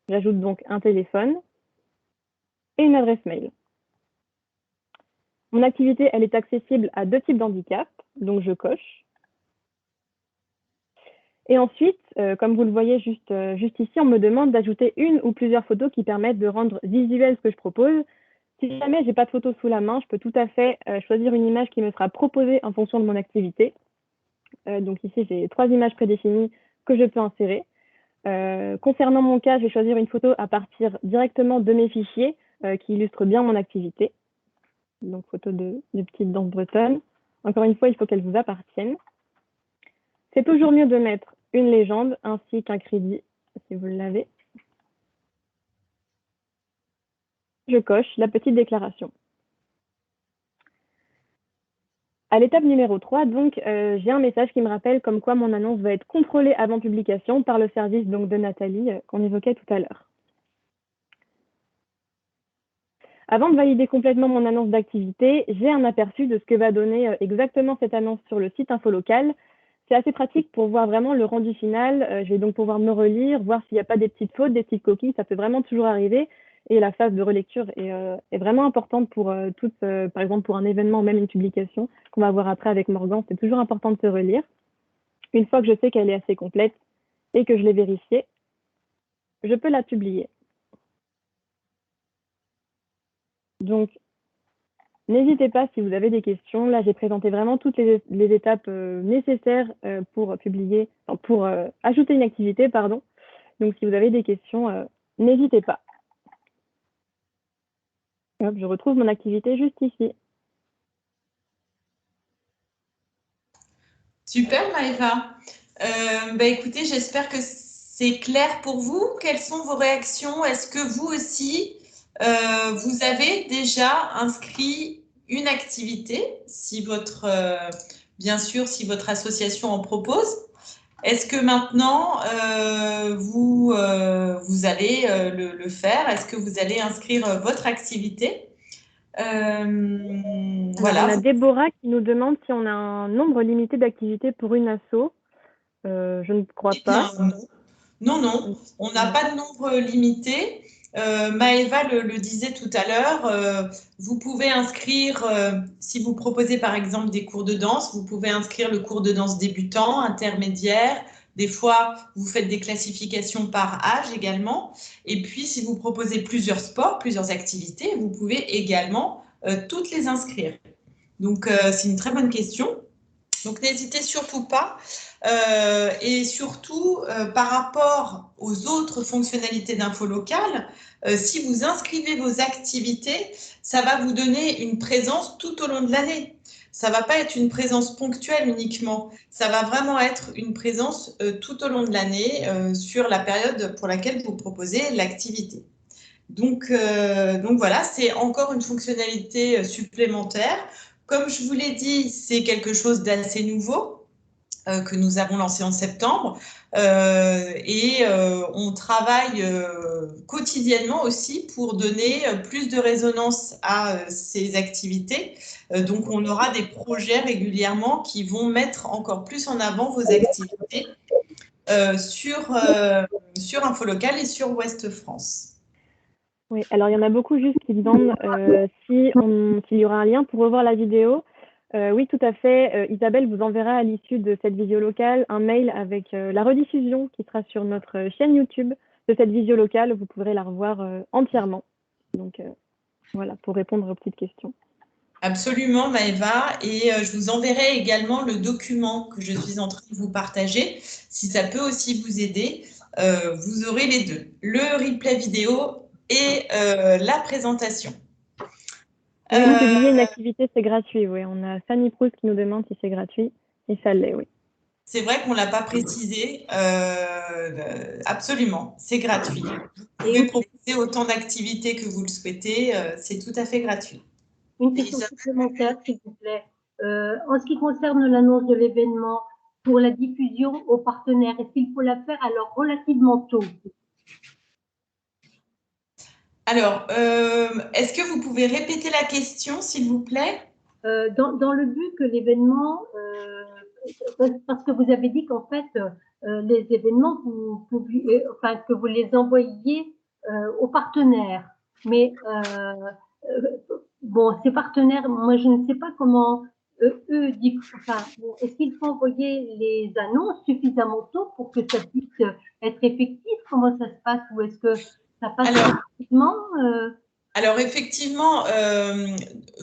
J'ajoute donc un téléphone et une adresse mail. Mon activité, elle est accessible à 2 types d'handicap, donc je coche. Et ensuite, comme vous le voyez juste ici, on me demande d'ajouter une ou plusieurs photos qui permettent de rendre visuel ce que je propose. Si jamais je n'ai pas de photos sous la main, je peux tout à fait choisir une image qui me sera proposée en fonction de mon activité. Donc ici, j'ai 3 images prédéfinies que je peux insérer. Concernant mon cas, je vais choisir une photo à partir directement de mes fichiers qui illustrent bien mon activité. Donc photo de petite danse bretonne. Encore une fois, il faut qu'elle vous appartienne. C'est toujours mieux de mettre une légende ainsi qu'un crédit, si vous l'avez. Je coche la petite déclaration. À l'étape numéro 3, donc, j'ai un message qui me rappelle comme quoi mon annonce va être contrôlée avant publication par le service donc, de Nathalie qu'on évoquait tout à l'heure. Avant de valider complètement mon annonce d'activité, j'ai un aperçu de ce que va donner exactement cette annonce sur le site InfoLocal. C'est assez pratique pour voir vraiment le rendu final. Je vais donc pouvoir me relire, voir s'il n'y a pas des petites fautes, des petites coquilles. Ça peut vraiment toujours arriver. Et la phase de relecture est vraiment importante pour par exemple pour un événement ou même une publication qu'on va voir après avec Morgan. C'est toujours important de se relire. Une fois que je sais qu'elle est assez complète et que je l'ai vérifiée, je peux la publier. Donc, n'hésitez pas si vous avez des questions. Là, j'ai présenté vraiment toutes les étapes nécessaires pour publier, enfin, pour ajouter une activité, pardon. Donc, si vous avez des questions, n'hésitez pas. Hop, je retrouve mon activité juste ici. Super, Maëva. Écoutez, j'espère que c'est clair pour vous. Quelles sont vos réactions? Est-ce que vous aussi, vous avez déjà inscrit une activité, si bien sûr, si votre association en propose? Est-ce que maintenant, vous allez le faire? Est-ce que vous allez inscrire votre activité? Voilà. On a Déborah qui nous demande si on a un nombre limité d'activités pour une asso. Je ne crois pas. Non, on n'a pas de nombre limité. Maëva le disait tout à l'heure, vous pouvez inscrire, si vous proposez par exemple des cours de danse, vous pouvez inscrire le cours de danse débutant, intermédiaire. Des fois, vous faites des classifications par âge également. Et puis, si vous proposez plusieurs sports, plusieurs activités, vous pouvez également toutes les inscrire. Donc, c'est une très bonne question. Donc, n'hésitez surtout pas. Et surtout, par rapport aux autres fonctionnalités d'InfoLocal, si vous inscrivez vos activités, ça va vous donner une présence tout au long de l'année. Ça ne va pas être une présence ponctuelle uniquement. Ça va vraiment être une présence tout au long de l'année sur la période pour laquelle vous proposez l'activité. Donc voilà, c'est encore une fonctionnalité supplémentaire. Comme je vous l'ai dit, c'est quelque chose d'assez nouveau que nous avons lancé en septembre et on travaille quotidiennement aussi pour donner plus de résonance à ces activités. Donc, on aura des projets régulièrement qui vont mettre encore plus en avant vos activités sur InfoLocal et sur Ouest France. Oui, alors il y en a beaucoup juste qui demandent s'il y aura un lien pour revoir la vidéo. Oui, tout à fait. Isabelle vous enverra à l'issue de cette visio locale un mail avec la rediffusion qui sera sur notre chaîne YouTube de cette visio locale. Vous pourrez la revoir entièrement. Donc voilà, pour répondre aux petites questions. Absolument, Maëva. Et je vous enverrai également le document que je suis en train de vous partager. Si ça peut aussi vous aider, vous aurez les deux, le replay vidéo et la présentation. Oui, publier une activité, c'est gratuit. Oui, on a Fanny Proust qui nous demande si c'est gratuit et ça l'est, oui. C'est vrai qu'on ne l'a pas précisé. Absolument, c'est gratuit. Vous pouvez proposer autant d'activités que vous le souhaitez. C'est tout à fait gratuit. Une question supplémentaire, s'il vous plaît. En ce qui concerne l'annonce de l'événement, pour la diffusion aux partenaires, est-ce qu'il faut la faire alors relativement tôt? Alors, est-ce que vous pouvez répéter la question, s'il vous plaît? Dans le but que l'événement, parce que vous avez dit qu'en fait, les événements, que vous les envoyiez aux partenaires. Mais bon, ces partenaires, moi, je ne sais pas comment eux disent. Enfin, bon, est-ce qu'il faut envoyer les annonces suffisamment tôt pour que ça puisse être effectif? Comment ça se passe? Ou est-ce que ça passe rapidement Alors, effectivement,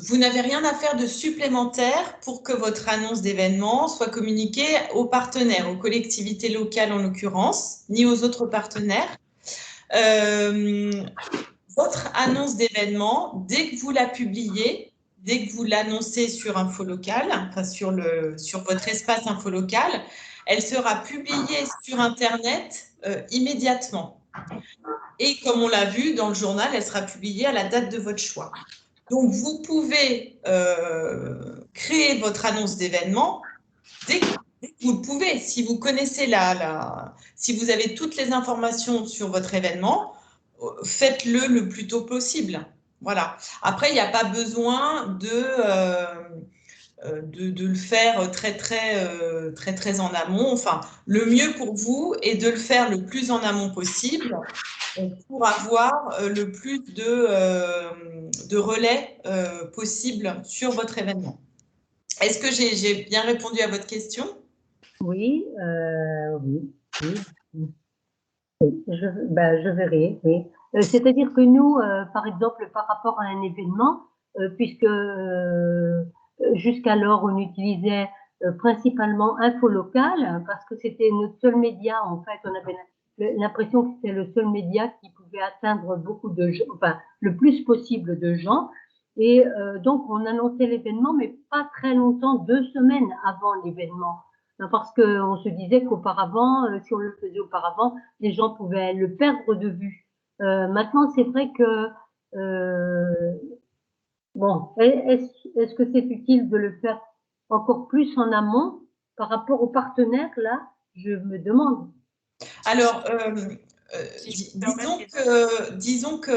vous n'avez rien à faire de supplémentaire pour que votre annonce d'événement soit communiquée aux partenaires, aux collectivités locales en l'occurrence, ni aux autres partenaires. Votre annonce d'événement, dès que vous la publiez, dès que vous l'annoncez sur Info Local, enfin sur votre espace Info Local, elle sera publiée sur Internet immédiatement. Et comme on l'a vu dans le journal, elle sera publiée à la date de votre choix. Donc, vous pouvez créer votre annonce d'événement dès que vous le pouvez. Si vous connaissez si vous avez toutes les informations sur votre événement, faites-le le plus tôt possible. Voilà. Après, il n'y a pas besoin de le faire très en amont. Enfin, le mieux pour vous est de le faire le plus en amont possible pour avoir le plus de relais possible sur votre événement. Est-ce que j'ai bien répondu à votre question? Oui, oui. Je verrai, oui. C'est-à-dire que nous, par exemple, par rapport à un événement, puisque jusqu'alors on utilisait principalement Info Local, parce que c'était notre seul média, en fait, on avait l'impression que c'était le seul média qui pouvait atteindre beaucoup de gens, enfin, le plus possible de gens. Et donc, on annonçait l'événement, mais pas très longtemps, 2 semaines avant l'événement. Parce qu'on se disait qu'auparavant, si on le faisait auparavant, les gens pouvaient le perdre de vue. Maintenant, c'est vrai que, bon, est-ce que c'est utile de le faire encore plus en amont par rapport aux partenaires, là? Je me demande. Alors, disons que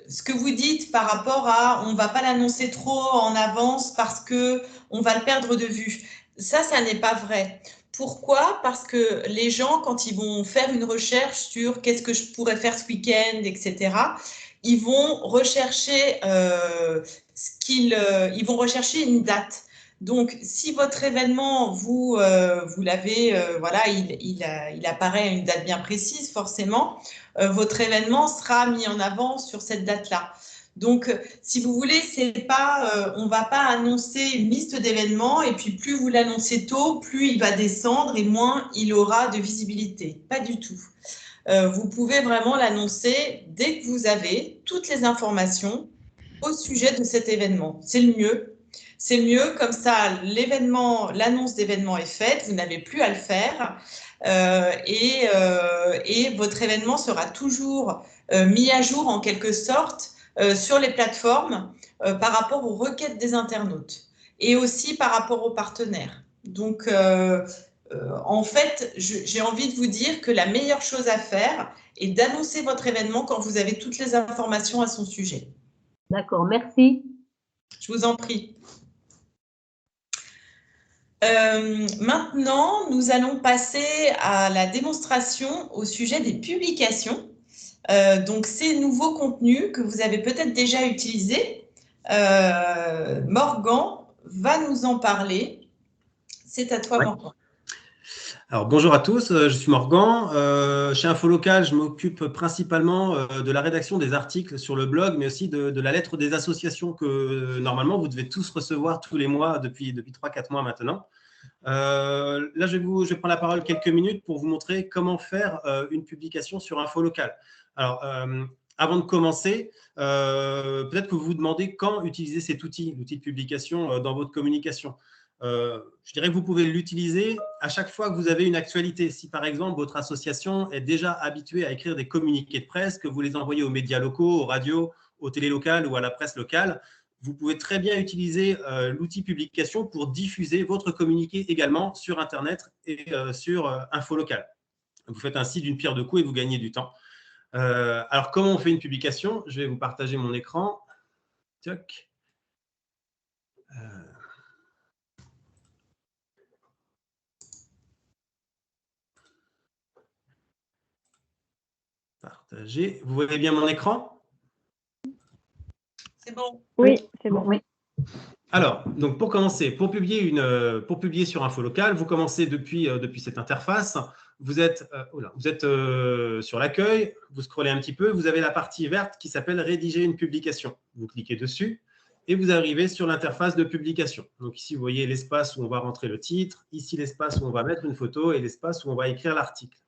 ce que vous dites par rapport à on ne va pas l'annoncer trop en avance parce qu'on va le perdre de vue, ça n'est pas vrai. Pourquoi? Parce que les gens, quand ils vont faire une recherche sur qu'est-ce que je pourrais faire ce week-end, etc., ils vont rechercher, ils vont rechercher une date. Donc, si votre événement, vous l'avez, voilà, il apparaît à une date bien précise, forcément, votre événement sera mis en avant sur cette date-là. Donc, si vous voulez, on ne va pas annoncer une liste d'événements et puis plus vous l'annoncez tôt, plus il va descendre et moins il aura de visibilité. Pas du tout. Vous pouvez vraiment l'annoncer dès que vous avez toutes les informations au sujet de cet événement. C'est le mieux. C'est le mieux, comme ça, l'annonce d'événement est faite, vous n'avez plus à le faire et votre événement sera toujours mis à jour en quelque sorte sur les plateformes par rapport aux requêtes des internautes et aussi par rapport aux partenaires. Donc, en fait, j'ai envie de vous dire que la meilleure chose à faire est d'annoncer votre événement quand vous avez toutes les informations à son sujet. D'accord, merci. Je vous en prie. Maintenant, nous allons passer à la démonstration au sujet des publications. Donc, ces nouveaux contenus que vous avez peut-être déjà utilisés, Morgan va nous en parler. C'est à toi, Morgan. Alors, bonjour à tous, je suis Morgan. Chez Info Local, je m'occupe principalement de la rédaction des articles sur le blog, mais aussi de la lettre des associations que normalement vous devez tous recevoir tous les mois depuis 3-4 mois maintenant. Là, je vais prendre la parole quelques minutes pour vous montrer comment faire une publication sur Info Local. Alors, avant de commencer, peut-être que vous vous demandez quand utiliser cet outil, l'outil de publication dans votre communication. je dirais que vous pouvez l'utiliser à chaque fois que vous avez une actualité. Si par exemple, votre association est déjà habituée à écrire des communiqués de presse, que vous les envoyez aux médias locaux, aux radios, aux télés locales ou à la presse locale, vous pouvez très bien utiliser l'outil publication pour diffuser votre communiqué également sur Internet et sur Info Local. Vous faites ainsi d'une pierre deux coups et vous gagnez du temps. Alors, comment on fait une publication? Je vais vous partager mon écran. Toc. Partager. Vous voyez bien mon écran? C'est bon. Oui, c'est bon. Oui. Alors, donc pour commencer, pour publier sur Info Local, vous commencez depuis cette interface. Vous êtes sur l'accueil, vous scrollez un petit peu, vous avez la partie verte qui s'appelle « Rédiger une publication ». Vous cliquez dessus et vous arrivez sur l'interface de publication. Donc ici, vous voyez l'espace où on va rentrer le titre, ici l'espace où on va mettre une photo et l'espace où on va écrire l'article.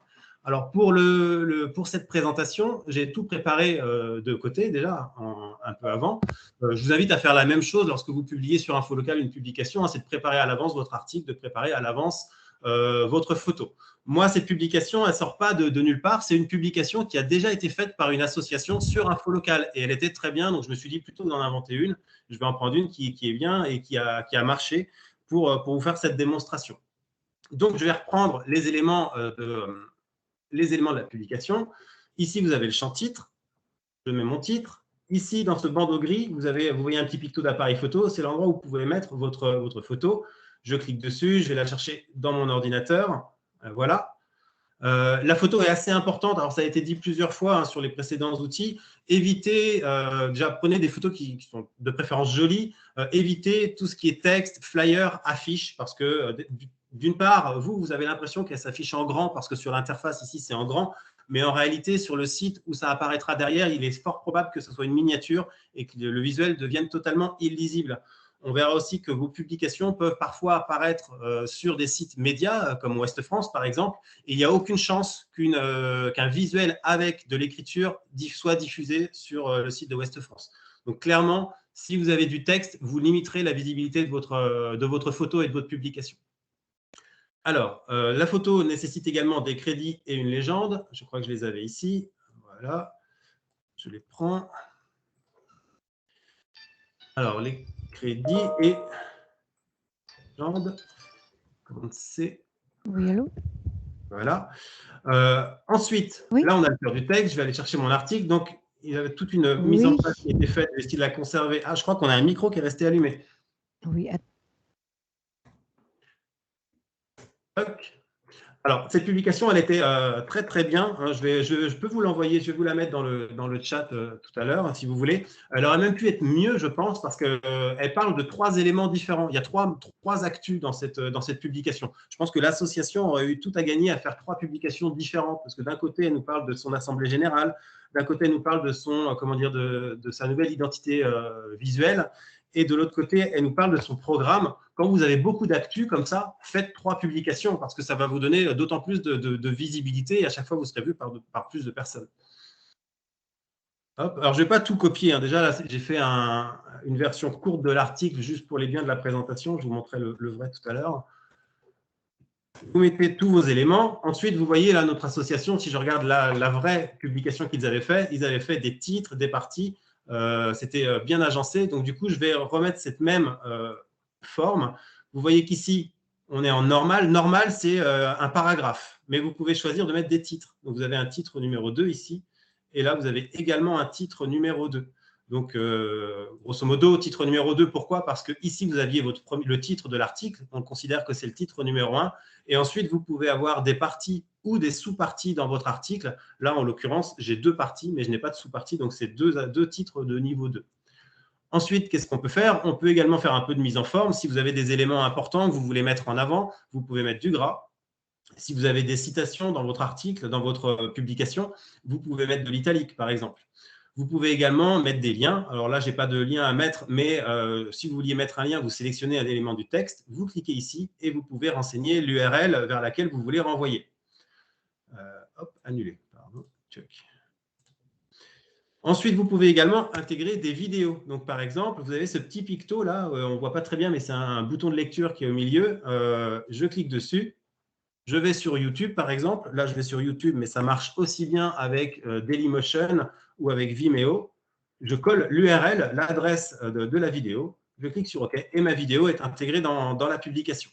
Alors, pour cette présentation, j'ai tout préparé de côté déjà, un peu avant. Je vous invite à faire la même chose lorsque vous publiez sur Info Local une publication, hein, c'est de préparer à l'avance votre article, de préparer à l'avance votre photo. Moi, cette publication, elle ne sort pas de nulle part. C'est une publication qui a déjà été faite par une association sur Info Local et elle était très bien. Donc, je me suis dit plutôt d'en inventer une. Je vais en prendre une qui est bien et qui a marché pour vous faire cette démonstration. Donc, je vais reprendre les éléments de la publication. Ici, vous avez le champ titre. Je mets mon titre. Ici, dans ce bandeau gris, vous voyez un petit picto d'appareil photo. C'est l'endroit où vous pouvez mettre votre photo. Je clique dessus. Je vais la chercher dans mon ordinateur. Voilà. La photo est assez importante. Alors, ça a été dit plusieurs fois hein, sur les précédents outils. Évitez, déjà, prenez des photos qui sont de préférence jolies. Évitez tout ce qui est texte, flyer, affiche, parce que d'une part, vous avez l'impression qu'elle s'affiche en grand parce que sur l'interface, ici, c'est en grand. Mais en réalité, sur le site où ça apparaîtra derrière, il est fort probable que ce soit une miniature et que le visuel devienne totalement illisible. On verra aussi que vos publications peuvent parfois apparaître sur des sites médias comme Ouest France, par exemple, et il n'y a aucune chance qu'un visuel avec de l'écriture soit diffusé sur le site de Ouest France. Donc, clairement, si vous avez du texte, vous limiterez la visibilité de votre photo et de votre publication. Alors, la photo nécessite également des crédits et une légende. Je crois que je les avais ici. Voilà, je les prends. Alors, les crédits et légende. Commencer. Oui, allô? Voilà. Ensuite, Oui. là, on a le cœur du texte. Je vais aller chercher mon article. Donc, il y avait toute une mise en place qui a été faite. Je vais essayer de la conserver. Ah, je crois qu'on a un micro qui est resté allumé. Oui. Alors, cette publication, elle était très, très bien. Hein. Je peux vous l'envoyer, je vais vous la mettre dans le chat tout à l'heure, si vous voulez. Elle aurait même pu être mieux, je pense, parce qu'elle parle de 3 éléments différents. Il y a trois actus dans cette publication. Je pense que l'association aurait eu tout à gagner à faire 3 publications différentes, parce que d'un côté, elle nous parle de son assemblée générale, d'un côté, elle nous parle de de sa nouvelle identité visuelle, et de l'autre côté, elle nous parle de son programme. Quand vous avez beaucoup d'actu comme ça, faites 3 publications parce que ça va vous donner d'autant plus de visibilité et à chaque fois, vous serez vu par plus de personnes. Hop. Alors, je ne vais pas tout copier. Hein. Déjà, là, j'ai fait une version courte de l'article juste pour les biens de la présentation. Je vous montrerai le vrai tout à l'heure. Vous mettez tous vos éléments. Ensuite, vous voyez là notre association. Si je regarde la vraie publication qu'ils avaient fait, ils avaient fait des titres, des parties. C'était bien agencé. Donc, du coup, je vais remettre cette même forme. Vous voyez qu'ici, on est en normal. Normal, c'est un paragraphe. Mais vous pouvez choisir de mettre des titres. Donc, vous avez un titre numéro 2 ici. Et là, vous avez également un titre numéro 2. Donc, grosso modo, titre numéro 2, pourquoi? Parce que ici, vous aviez le titre de l'article. On considère que c'est le titre numéro 1. Et ensuite, vous pouvez avoir des parties ou des sous-parties dans votre article. Là, en l'occurrence, j'ai 2 parties, mais je n'ai pas de sous-parties. Donc, c'est deux titres de niveau 2. Ensuite, qu'est-ce qu'on peut faire? On peut également faire un peu de mise en forme. Si vous avez des éléments importants que vous voulez mettre en avant, vous pouvez mettre du gras. Si vous avez des citations dans votre article, dans votre publication, vous pouvez mettre de l'italique, par exemple. Vous pouvez également mettre des liens. Alors là, je n'ai pas de lien à mettre, mais si vous vouliez mettre un lien, vous sélectionnez un élément du texte, vous cliquez ici et vous pouvez renseigner l'URL vers laquelle vous voulez renvoyer. Hop, annuler. Pardon. Check. Ensuite, vous pouvez également intégrer des vidéos. Donc, par exemple, vous avez ce petit picto là, on ne voit pas très bien, mais c'est un bouton de lecture qui est au milieu. Je clique dessus. Je vais sur YouTube, par exemple. Là, je vais sur YouTube, mais ça marche aussi bien avec Dailymotion ou avec Vimeo. Je colle l'URL, l'adresse de la vidéo. Je clique sur OK et ma vidéo est intégrée dans la publication.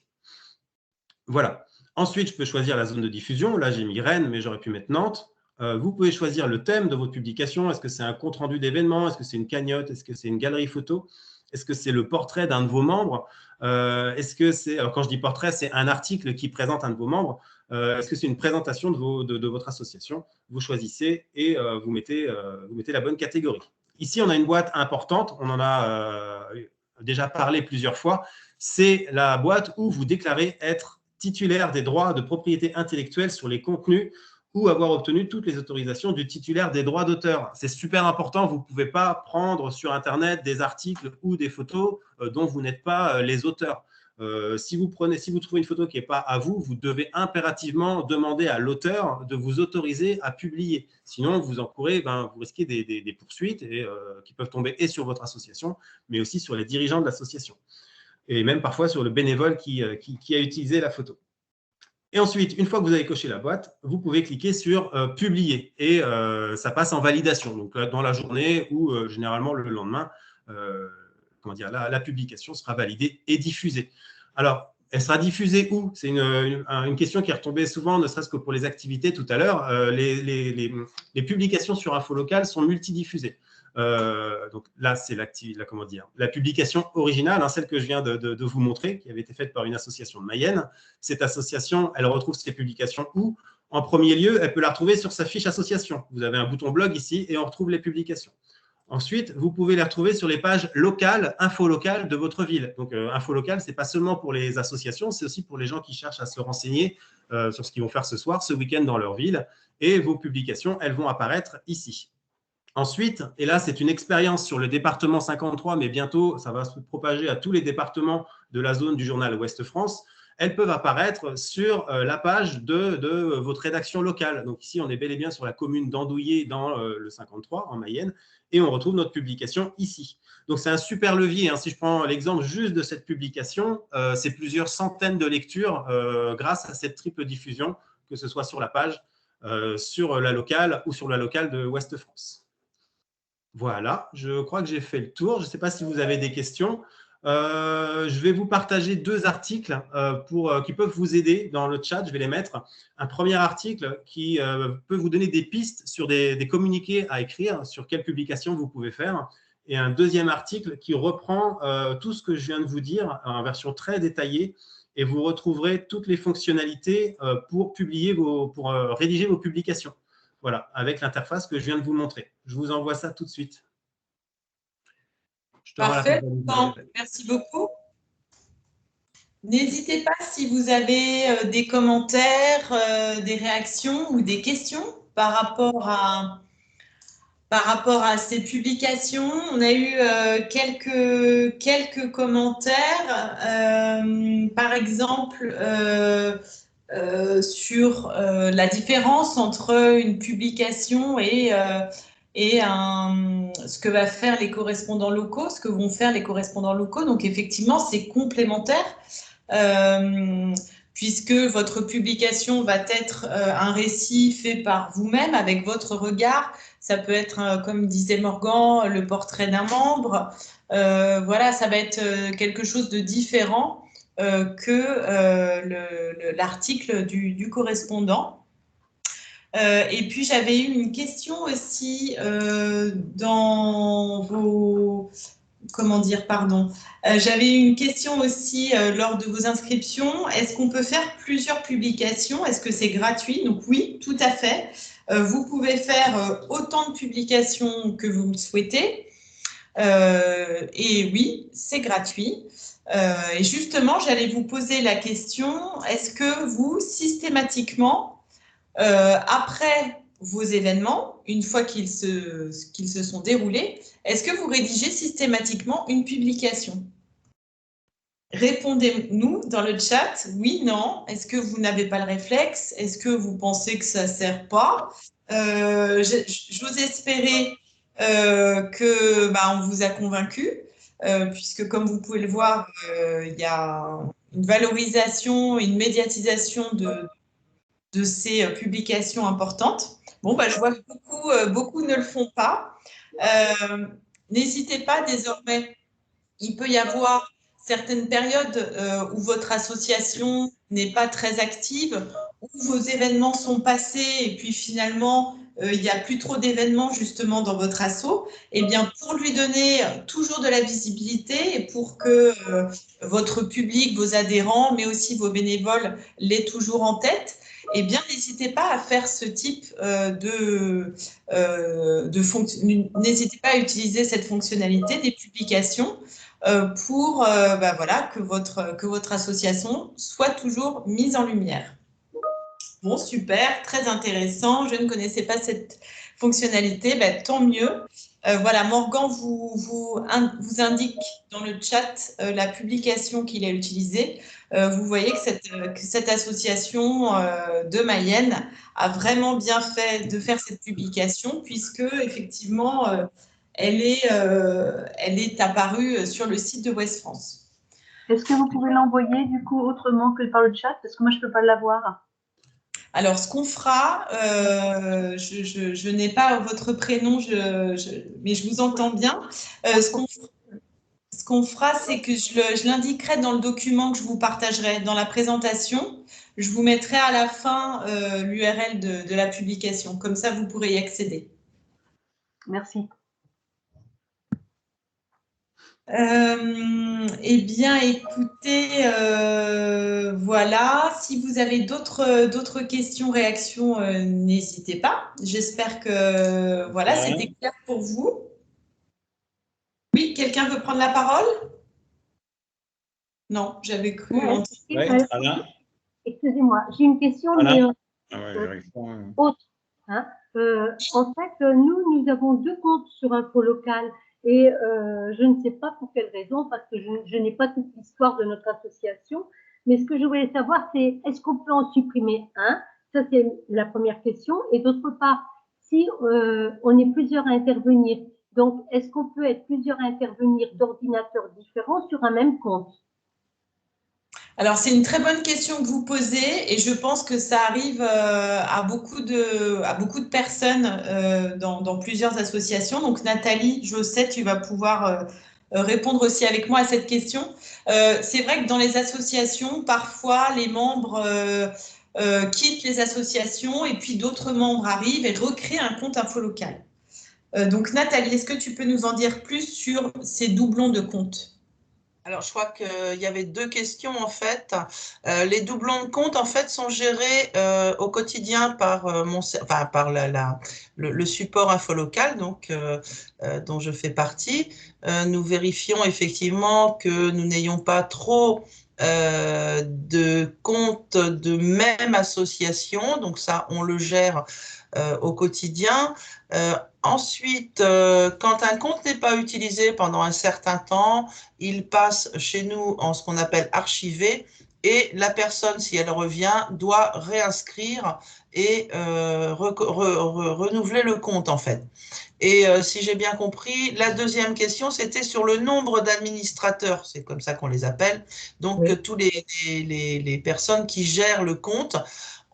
Voilà. Ensuite, je peux choisir la zone de diffusion. Là, j'ai mis Rennes, mais j'aurais pu mettre Nantes. Vous pouvez choisir le thème de votre publication. Est-ce que c'est un compte-rendu d'événement? Est-ce que c'est une cagnotte? Est-ce que c'est une galerie photo? Est-ce que c'est le portrait d'un de vos membres? Est-ce que c'est, quand je dis portrait, c'est un article qui présente un de vos membres? Est-ce que c'est une présentation de votre association? Vous choisissez et vous mettez la bonne catégorie. Ici, on a une boîte importante. On en a déjà parlé plusieurs fois. C'est la boîte où vous déclarez être titulaire des droits de propriété intellectuelle sur les contenus ou avoir obtenu toutes les autorisations du titulaire des droits d'auteur. C'est super important, vous ne pouvez pas prendre sur Internet des articles ou des photos dont vous n'êtes pas les auteurs. Si vous trouvez une photo qui n'est pas à vous, vous devez impérativement demander à l'auteur de vous autoriser à publier. Sinon, vous encourez, vous risquez des poursuites qui peuvent tomber et sur votre association, mais aussi sur les dirigeants de l'association. Et même parfois sur le bénévole qui a utilisé la photo. Et ensuite, une fois que vous avez coché la boîte, vous pouvez cliquer sur « Publier » et ça passe en validation. Donc, dans la journée ou généralement le lendemain, la publication sera validée et diffusée. Alors, elle sera diffusée où? C'est une question qui est retombée souvent, ne serait-ce que pour les activités tout à l'heure. Les publications sur Infolocal sont multidiffusées. Donc là, c'est la publication originale, celle que je viens de vous montrer, qui avait été faite par une association de Mayenne. Cette association, elle retrouve ses publications où? En premier lieu, elle peut la retrouver sur sa fiche association. Vous avez un bouton blog ici et on retrouve les publications. Ensuite, vous pouvez les retrouver sur les pages locales, info locales de votre ville. Donc, info locale, ce n'est pas seulement pour les associations, c'est aussi pour les gens qui cherchent à se renseigner sur ce qu'ils vont faire ce soir, ce week-end dans leur ville. Et vos publications, elles vont apparaître ici. Ensuite, et là, c'est une expérience sur le département 53, mais bientôt, ça va se propager à tous les départements de la zone du journal Ouest France. Elles peuvent apparaître sur la page de votre rédaction locale. Donc ici, on est bel et bien sur la commune d'Andouillé dans le 53, en Mayenne, et on retrouve notre publication ici. Donc, c'est un super levier. Si je prends l'exemple juste de cette publication, c'est plusieurs centaines de lectures grâce à cette triple diffusion, que ce soit sur la page, sur la locale ou sur la locale de Ouest France. Voilà, je crois que j'ai fait le tour. Je ne sais pas si vous avez des questions. Je vais vous partager deux articles qui peuvent vous aider dans le chat. Je vais les mettre. Un premier article qui peut vous donner des pistes sur des communiqués à écrire, sur quelles publications vous pouvez faire. Et un deuxième article qui reprend tout ce que je viens de vous dire en version très détaillée. Et vous retrouverez toutes les fonctionnalités pour rédiger vos publications. Voilà, avec l'interface que je viens de vous montrer. Je vous envoie ça tout de suite. Parfait, merci beaucoup. N'hésitez pas si vous avez des commentaires, des réactions ou des questions par rapport à ces publications. On a eu quelques commentaires, par exemple, sur la différence entre une publication et ce que va faire les correspondants locaux, ce que vont faire les correspondants locaux. Donc, effectivement, c'est complémentaire, puisque votre publication va être un récit fait par vous-même, avec votre regard. Ça peut être, comme disait Morgan, le portrait d'un membre. Voilà, ça va être quelque chose de différent que l'article du correspondant. Et puis, j'avais eu une question aussi dans vos… Comment dire, pardon. J'avais eu une question aussi lors de vos inscriptions. Est-ce qu'on peut faire plusieurs publications? Est-ce que c'est gratuit? Donc oui, tout à fait. Vous pouvez faire autant de publications que vous le souhaitez. Et oui, c'est gratuit. Et justement, j'allais vous poser la question, est-ce que vous, systématiquement, après vos événements, une fois qu'ils se sont déroulés, est-ce que vous rédigez systématiquement une publication? Répondez-nous dans le chat, oui, non. Est-ce que vous n'avez pas le réflexe? Est-ce que vous pensez que ça ne sert pas? J'ose espérer que on vous a convaincu, puisque comme vous pouvez le voir, il y a une valorisation, une médiatisation de ces publications importantes. Bon, je vois que beaucoup ne le font pas. N'hésitez pas désormais. Il peut y avoir certaines périodes où votre association n'est pas très active, où vos événements sont passés et puis finalement, il n'y a plus trop d'événements justement dans votre asso. Eh bien, pour lui donner toujours de la visibilité et pour que votre public, vos adhérents, mais aussi vos bénévoles l'aient toujours en tête, eh bien, n'hésitez pas à faire ce type n'hésitez pas à utiliser cette fonctionnalité des publications pour voilà, que votre association soit toujours mise en lumière. Bon, super, très intéressant. Je ne connaissais pas cette fonctionnalité, tant mieux. Voilà, Morgan vous indique dans le chat la publication qu'il a utilisée. Vous voyez que cette association de Mayenne a vraiment bien fait de faire cette publication, puisque effectivement, elle est apparue sur le site de Ouest France. Est-ce que vous pouvez l'envoyer du coup autrement que par le chat? Parce que moi, je ne peux pas l'avoir. Alors, ce qu'on fera, je n'ai pas votre prénom, mais je vous entends bien. Ce qu'on fera, c'est que je l'indiquerai dans le document que je vous partagerai dans la présentation. Je vous mettrai à la fin l'URL de la publication. Comme ça, vous pourrez y accéder. Merci. Eh bien, écoutez, voilà. Si vous avez d'autres questions, réactions, n'hésitez pas. J'espère que voilà, c'était clair pour vous. Oui, quelqu'un veut prendre la parole? Non, j'avais cru entendre. Excusez-moi, j'ai une question, mais autre. Hein. En fait, nous avons 2 comptes sur Info Local et je ne sais pas pour quelle raison, parce que je n'ai pas toute l'histoire de notre association, mais ce que je voulais savoir, c'est est-ce qu'on peut en supprimer un? Ça, c'est la première question. Et d'autre part, si on est plusieurs à intervenir, donc est-ce qu'on peut être plusieurs à intervenir d'ordinateurs différents sur un même compte? Alors, c'est une très bonne question que vous posez et je pense que ça arrive à beaucoup de personnes dans plusieurs associations. Donc, Nathalie, je sais, tu vas pouvoir répondre aussi avec moi à cette question. C'est vrai que dans les associations, parfois, les membres quittent les associations et puis d'autres membres arrivent et recréent un compte info local. Donc, Nathalie, est-ce que tu peux nous en dire plus sur ces doublons de comptes ? Alors, je crois qu'il y avait 2 questions en fait. Les doublons de compte en fait sont gérés au quotidien par par le support info local, donc dont je fais partie. Nous vérifions effectivement que nous n'ayons pas trop de comptes de même association, donc ça on le gère au quotidien. Ensuite, quand un compte n'est pas utilisé pendant un certain temps, il passe chez nous en ce qu'on appelle archivé et la personne, si elle revient, doit réinscrire et renouveler le compte en fait. Et si j'ai bien compris, la deuxième question, c'était sur le nombre d'administrateurs, c'est comme ça qu'on les appelle, donc oui. Tous les personnes qui gèrent le compte.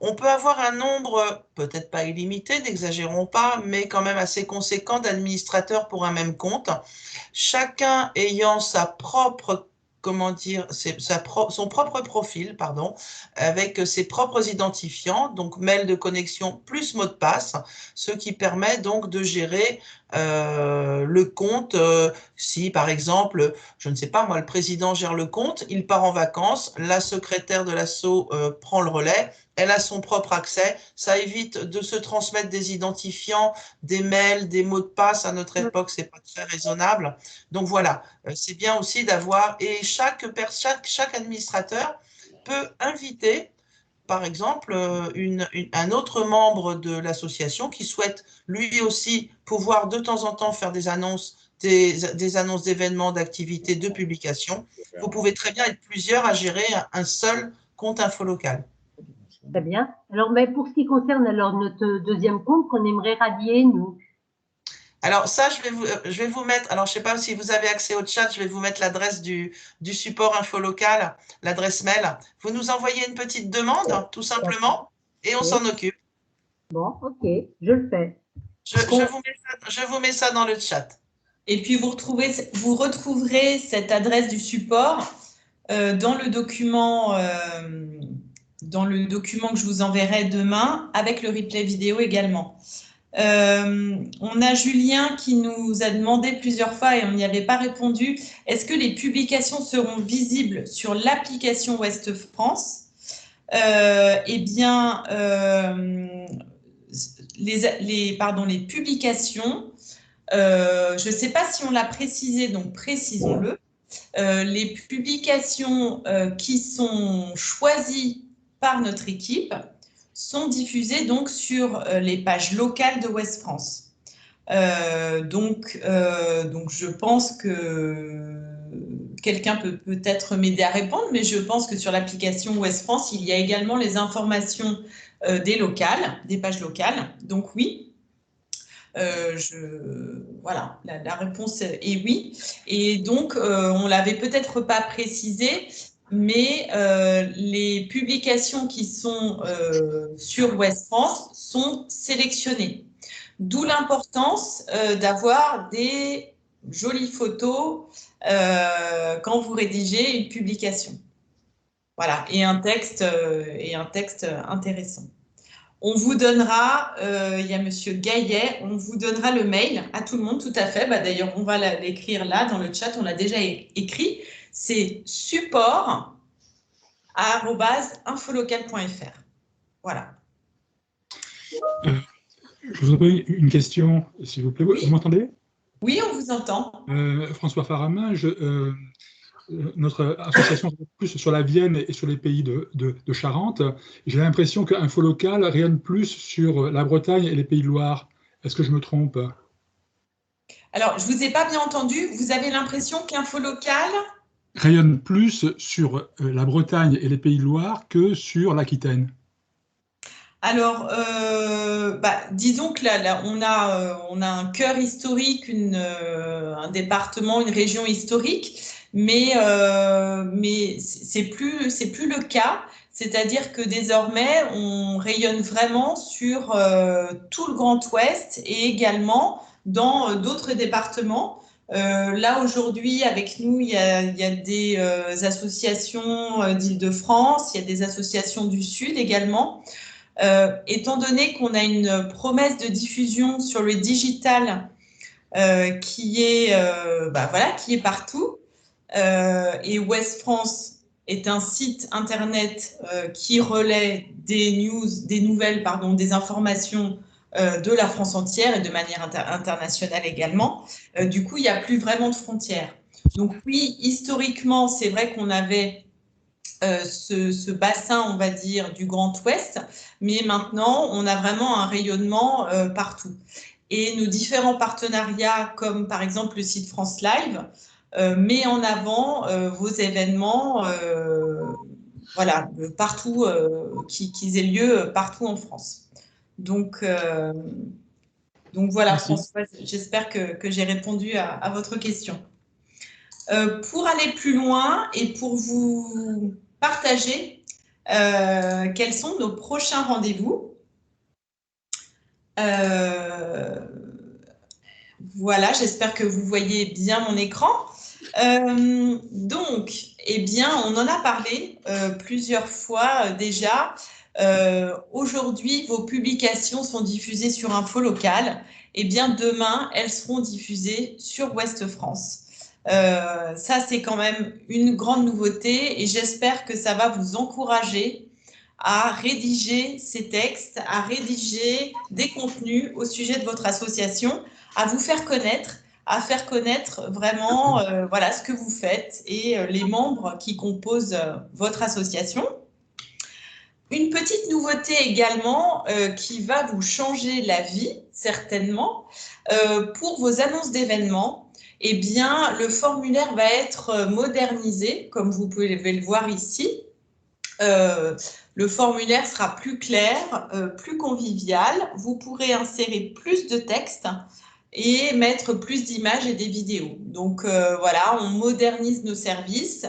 On peut avoir un nombre, peut-être pas illimité, n'exagérons pas, mais quand même assez conséquent d'administrateurs pour un même compte, chacun ayant sa propre, comment dire, son propre profil, pardon, avec ses propres identifiants, donc mail de connexion plus mot de passe, ce qui permet donc de gérer le compte. Si par exemple, je ne sais pas moi, le président gère le compte, il part en vacances, la secrétaire de l'asso prend le relais, elle a son propre accès, ça évite de se transmettre des identifiants, des mails, des mots de passe. À notre époque, c'est pas très raisonnable. Donc voilà, c'est bien aussi d'avoir, et chaque administrateur peut inviter, par exemple, un autre membre de l'association qui souhaite lui aussi pouvoir de temps en temps faire des annonces, des annonces d'événements, d'activités, de publications. Vous pouvez très bien être plusieurs à gérer un seul compte info local. Très bien. Alors, mais pour ce qui concerne alors notre deuxième compte qu'on aimerait rallier, nous. Alors ça, je vais vous mettre, alors je ne sais pas si vous avez accès au chat, je vais vous mettre l'adresse du support info local, l'adresse mail. Vous nous envoyez une petite demande, tout simplement, et on s'en occupe. Bon, ok, je le fais. Je vous mets ça dans le chat. Et puis vous retrouverez cette adresse du support dans le document que je vous enverrai demain, avec le replay vidéo également. On a Julien qui nous a demandé plusieurs fois et on n'y avait pas répondu. Est-ce que les publications seront visibles sur l'application Ouest France? Eh bien, les publications, je ne sais pas si on l'a précisé, donc précisons-le. Les publications qui sont choisies par notre équipe sont diffusées donc sur les pages locales de Ouest France. Donc, je pense que quelqu'un peut peut-être m'aider à répondre, mais je pense que sur l'application Ouest France, il y a également les informations des pages locales. Donc oui. Voilà, la réponse est oui. Et donc, on ne l'avait peut-être pas précisé, mais les publications qui sont sur Ouest France sont sélectionnées. D'où l'importance d'avoir des jolies photos quand vous rédigez une publication. Voilà, et un texte intéressant. On vous donnera, il y a Monsieur Gaillet, on vous donnera le mail à tout le monde, tout à fait. Bah, d'ailleurs, on va l'écrire là dans le chat, on l'a déjà écrit. C'est support@infolocal.fr. Voilà. Je vous aurais une question, s'il vous plaît. Oui. Vous m'entendez? Oui, on vous entend. François Faramin, notre association est plus sur la Vienne et sur les pays de Charente. J'ai l'impression qu'Infolocal rayonne plus sur la Bretagne et les Pays de Loire. Est-ce que je me trompe? Alors, je ne vous ai pas bien entendu. Vous avez l'impression qu'Infolocal rayonne plus sur la Bretagne et les Pays de Loire que sur l'Aquitaine? Alors, disons que là on a un cœur historique, un département, une région historique, mais c'est plus le cas. C'est-à-dire que désormais, on rayonne vraiment sur tout le Grand Ouest et également dans d'autres départements. Là, aujourd'hui, avec nous, il y a des associations d'Île-de-France, il y a des associations du Sud également. Étant donné qu'on a une promesse de diffusion sur le digital qui est partout, et Ouest France est un site internet qui relaie des informations de la France entière et de manière internationale également. Du coup, il n'y a plus vraiment de frontières. Donc oui, historiquement, c'est vrai qu'on avait ce bassin, on va dire, du Grand Ouest, mais maintenant, on a vraiment un rayonnement partout. Et nos différents partenariats, comme par exemple le site France Live, met en avant vos événements partout, qu'ils aient lieu partout en France. Donc voilà, merci. François, j'espère que j'ai répondu à votre question. Pour aller plus loin et pour vous partager quels sont nos prochains rendez-vous. Voilà, j'espère que vous voyez bien mon écran. Donc, eh bien, on en a parlé plusieurs fois déjà. Aujourd'hui, vos publications sont diffusées sur Infolocal. Eh bien, demain, elles seront diffusées sur Ouest France. Ça, c'est quand même une grande nouveauté et j'espère que ça va vous encourager à rédiger ces textes, à rédiger des contenus au sujet de votre association, à vous faire connaître, à faire connaître vraiment ce que vous faites et les membres qui composent votre association. Une petite nouveauté également qui va vous changer la vie, certainement, pour vos annonces d'événements. Eh bien, le formulaire va être modernisé, comme vous pouvez le voir ici. Le formulaire sera plus clair, plus convivial. Vous pourrez insérer plus de texte et mettre plus d'images et des vidéos. Donc voilà, on modernise nos services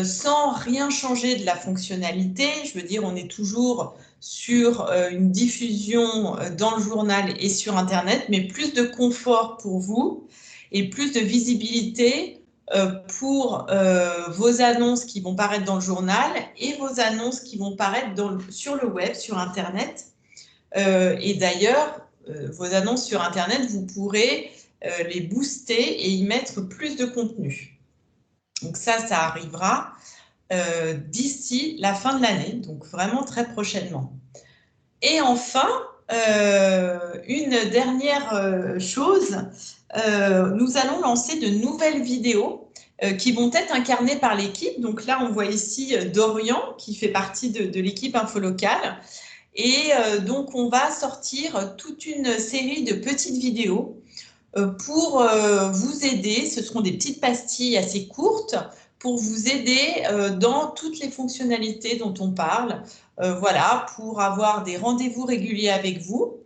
sans rien changer de la fonctionnalité. Je veux dire, on est toujours sur une diffusion dans le journal et sur Internet, mais plus de confort pour vous et plus de visibilité pour vos annonces qui vont paraître dans le journal et vos annonces qui vont paraître sur le web, sur Internet. Et d'ailleurs, vos annonces sur Internet, vous pourrez les booster et y mettre plus de contenu. Donc ça arrivera d'ici la fin de l'année, donc vraiment très prochainement. Et enfin, une dernière chose, nous allons lancer de nouvelles vidéos qui vont être incarnées par l'équipe. Donc là, on voit ici Dorian qui fait partie de l'équipe Infolocale. Et donc, on va sortir toute une série de petites vidéos pour vous aider. Ce seront des petites pastilles assez courtes pour vous aider dans toutes les fonctionnalités dont on parle. Voilà, pour avoir des rendez-vous réguliers avec vous.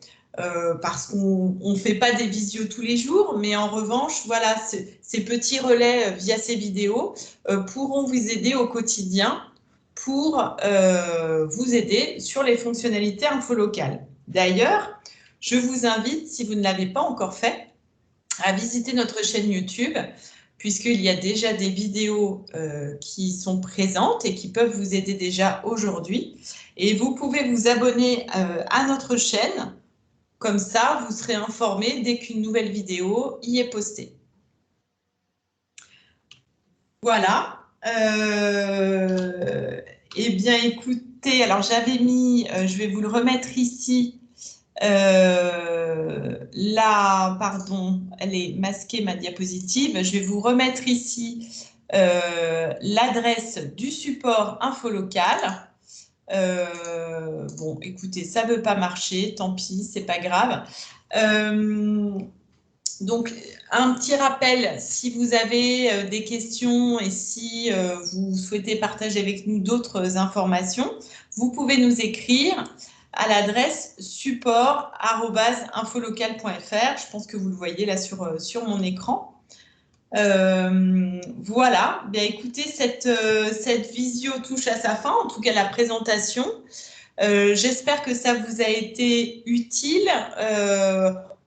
Parce qu'on ne fait pas des visios tous les jours, mais en revanche, voilà, ces petits relais via ces vidéos pourront vous aider au quotidien pour vous aider sur les fonctionnalités Infolocale. D'ailleurs, je vous invite, si vous ne l'avez pas encore fait, à visiter notre chaîne YouTube, puisqu'il y a déjà des vidéos qui sont présentes et qui peuvent vous aider déjà aujourd'hui. Et vous pouvez vous abonner à notre chaîne. Comme ça, vous serez informé dès qu'une nouvelle vidéo y est postée. Voilà. Eh bien, écoutez, alors j'avais mis, je vais vous le remettre ici, là, pardon, elle est masquée, ma diapositive. Je vais vous remettre ici l'adresse du support Infolocale. Bon, écoutez, ça ne veut pas marcher, tant pis, c'est pas grave. Donc, un petit rappel, si vous avez des questions et si vous souhaitez partager avec nous d'autres informations, vous pouvez nous écrire à l'adresse support@infolocale.fr. Je pense que vous le voyez là sur mon écran. Voilà, bien écoutez, cette visio touche à sa fin, en tout cas la présentation. J'espère que ça vous a été utile.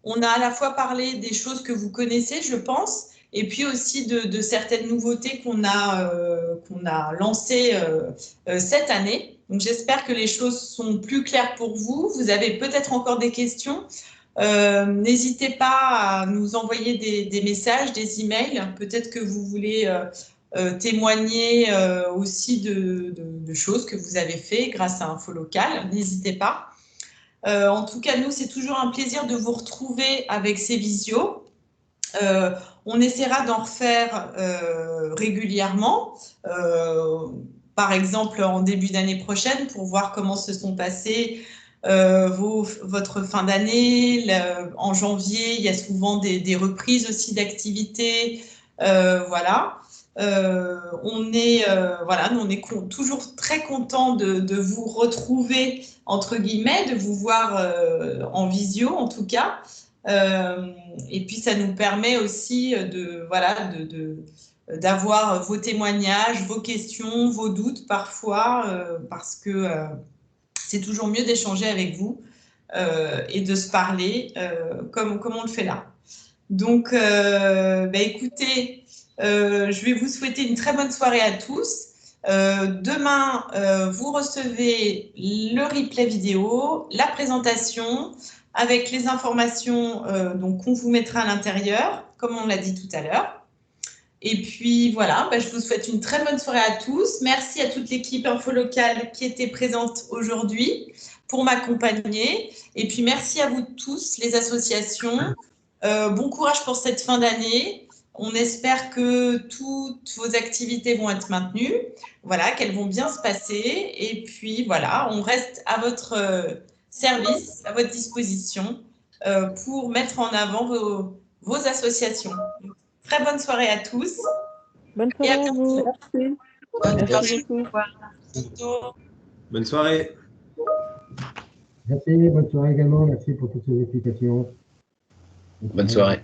On a à la fois parlé des choses que vous connaissez, je pense, et puis aussi de certaines nouveautés qu'on a lancées cette année. Donc j'espère que les choses sont plus claires pour vous. Vous avez peut-être encore des questions. N'hésitez pas à nous envoyer des messages, des emails. Peut-être que vous voulez témoigner aussi de choses que vous avez fait grâce à Infolocale. N'hésitez pas. En tout cas, nous, c'est toujours un plaisir de vous retrouver avec ces visios. On essaiera d'en refaire régulièrement, par exemple en début d'année prochaine, pour voir comment se sont passées votre fin d'année. En janvier, il y a souvent des reprises aussi d'activités. Voilà. On est toujours très content de vous retrouver, entre guillemets, de vous voir en visio en tout cas. Et puis ça nous permet aussi d'avoir vos témoignages, vos questions, vos doutes parfois, parce que c'est toujours mieux d'échanger avec vous et de se parler comme on le fait là. Donc, écoutez, je vais vous souhaiter une très bonne soirée à tous. Demain, vous recevez le replay vidéo, la présentation avec les informations qu'on vous mettra à l'intérieur, comme on l'a dit tout à l'heure. Et puis voilà, je vous souhaite une très bonne soirée à tous. Merci à toute l'équipe Infolocale qui était présente aujourd'hui pour m'accompagner. Et puis merci à vous tous, les associations. Bon courage pour cette fin d'année. On espère que toutes vos activités vont être maintenues, voilà, qu'elles vont bien se passer. Et puis voilà, on reste à votre service, à votre disposition pour mettre en avant vos associations. Très bonne soirée à tous. Bonne soirée à vous. Merci. Merci beaucoup. Bonne soirée. Merci, bonne soirée également. Merci pour toutes ces explications. Bonne soirée.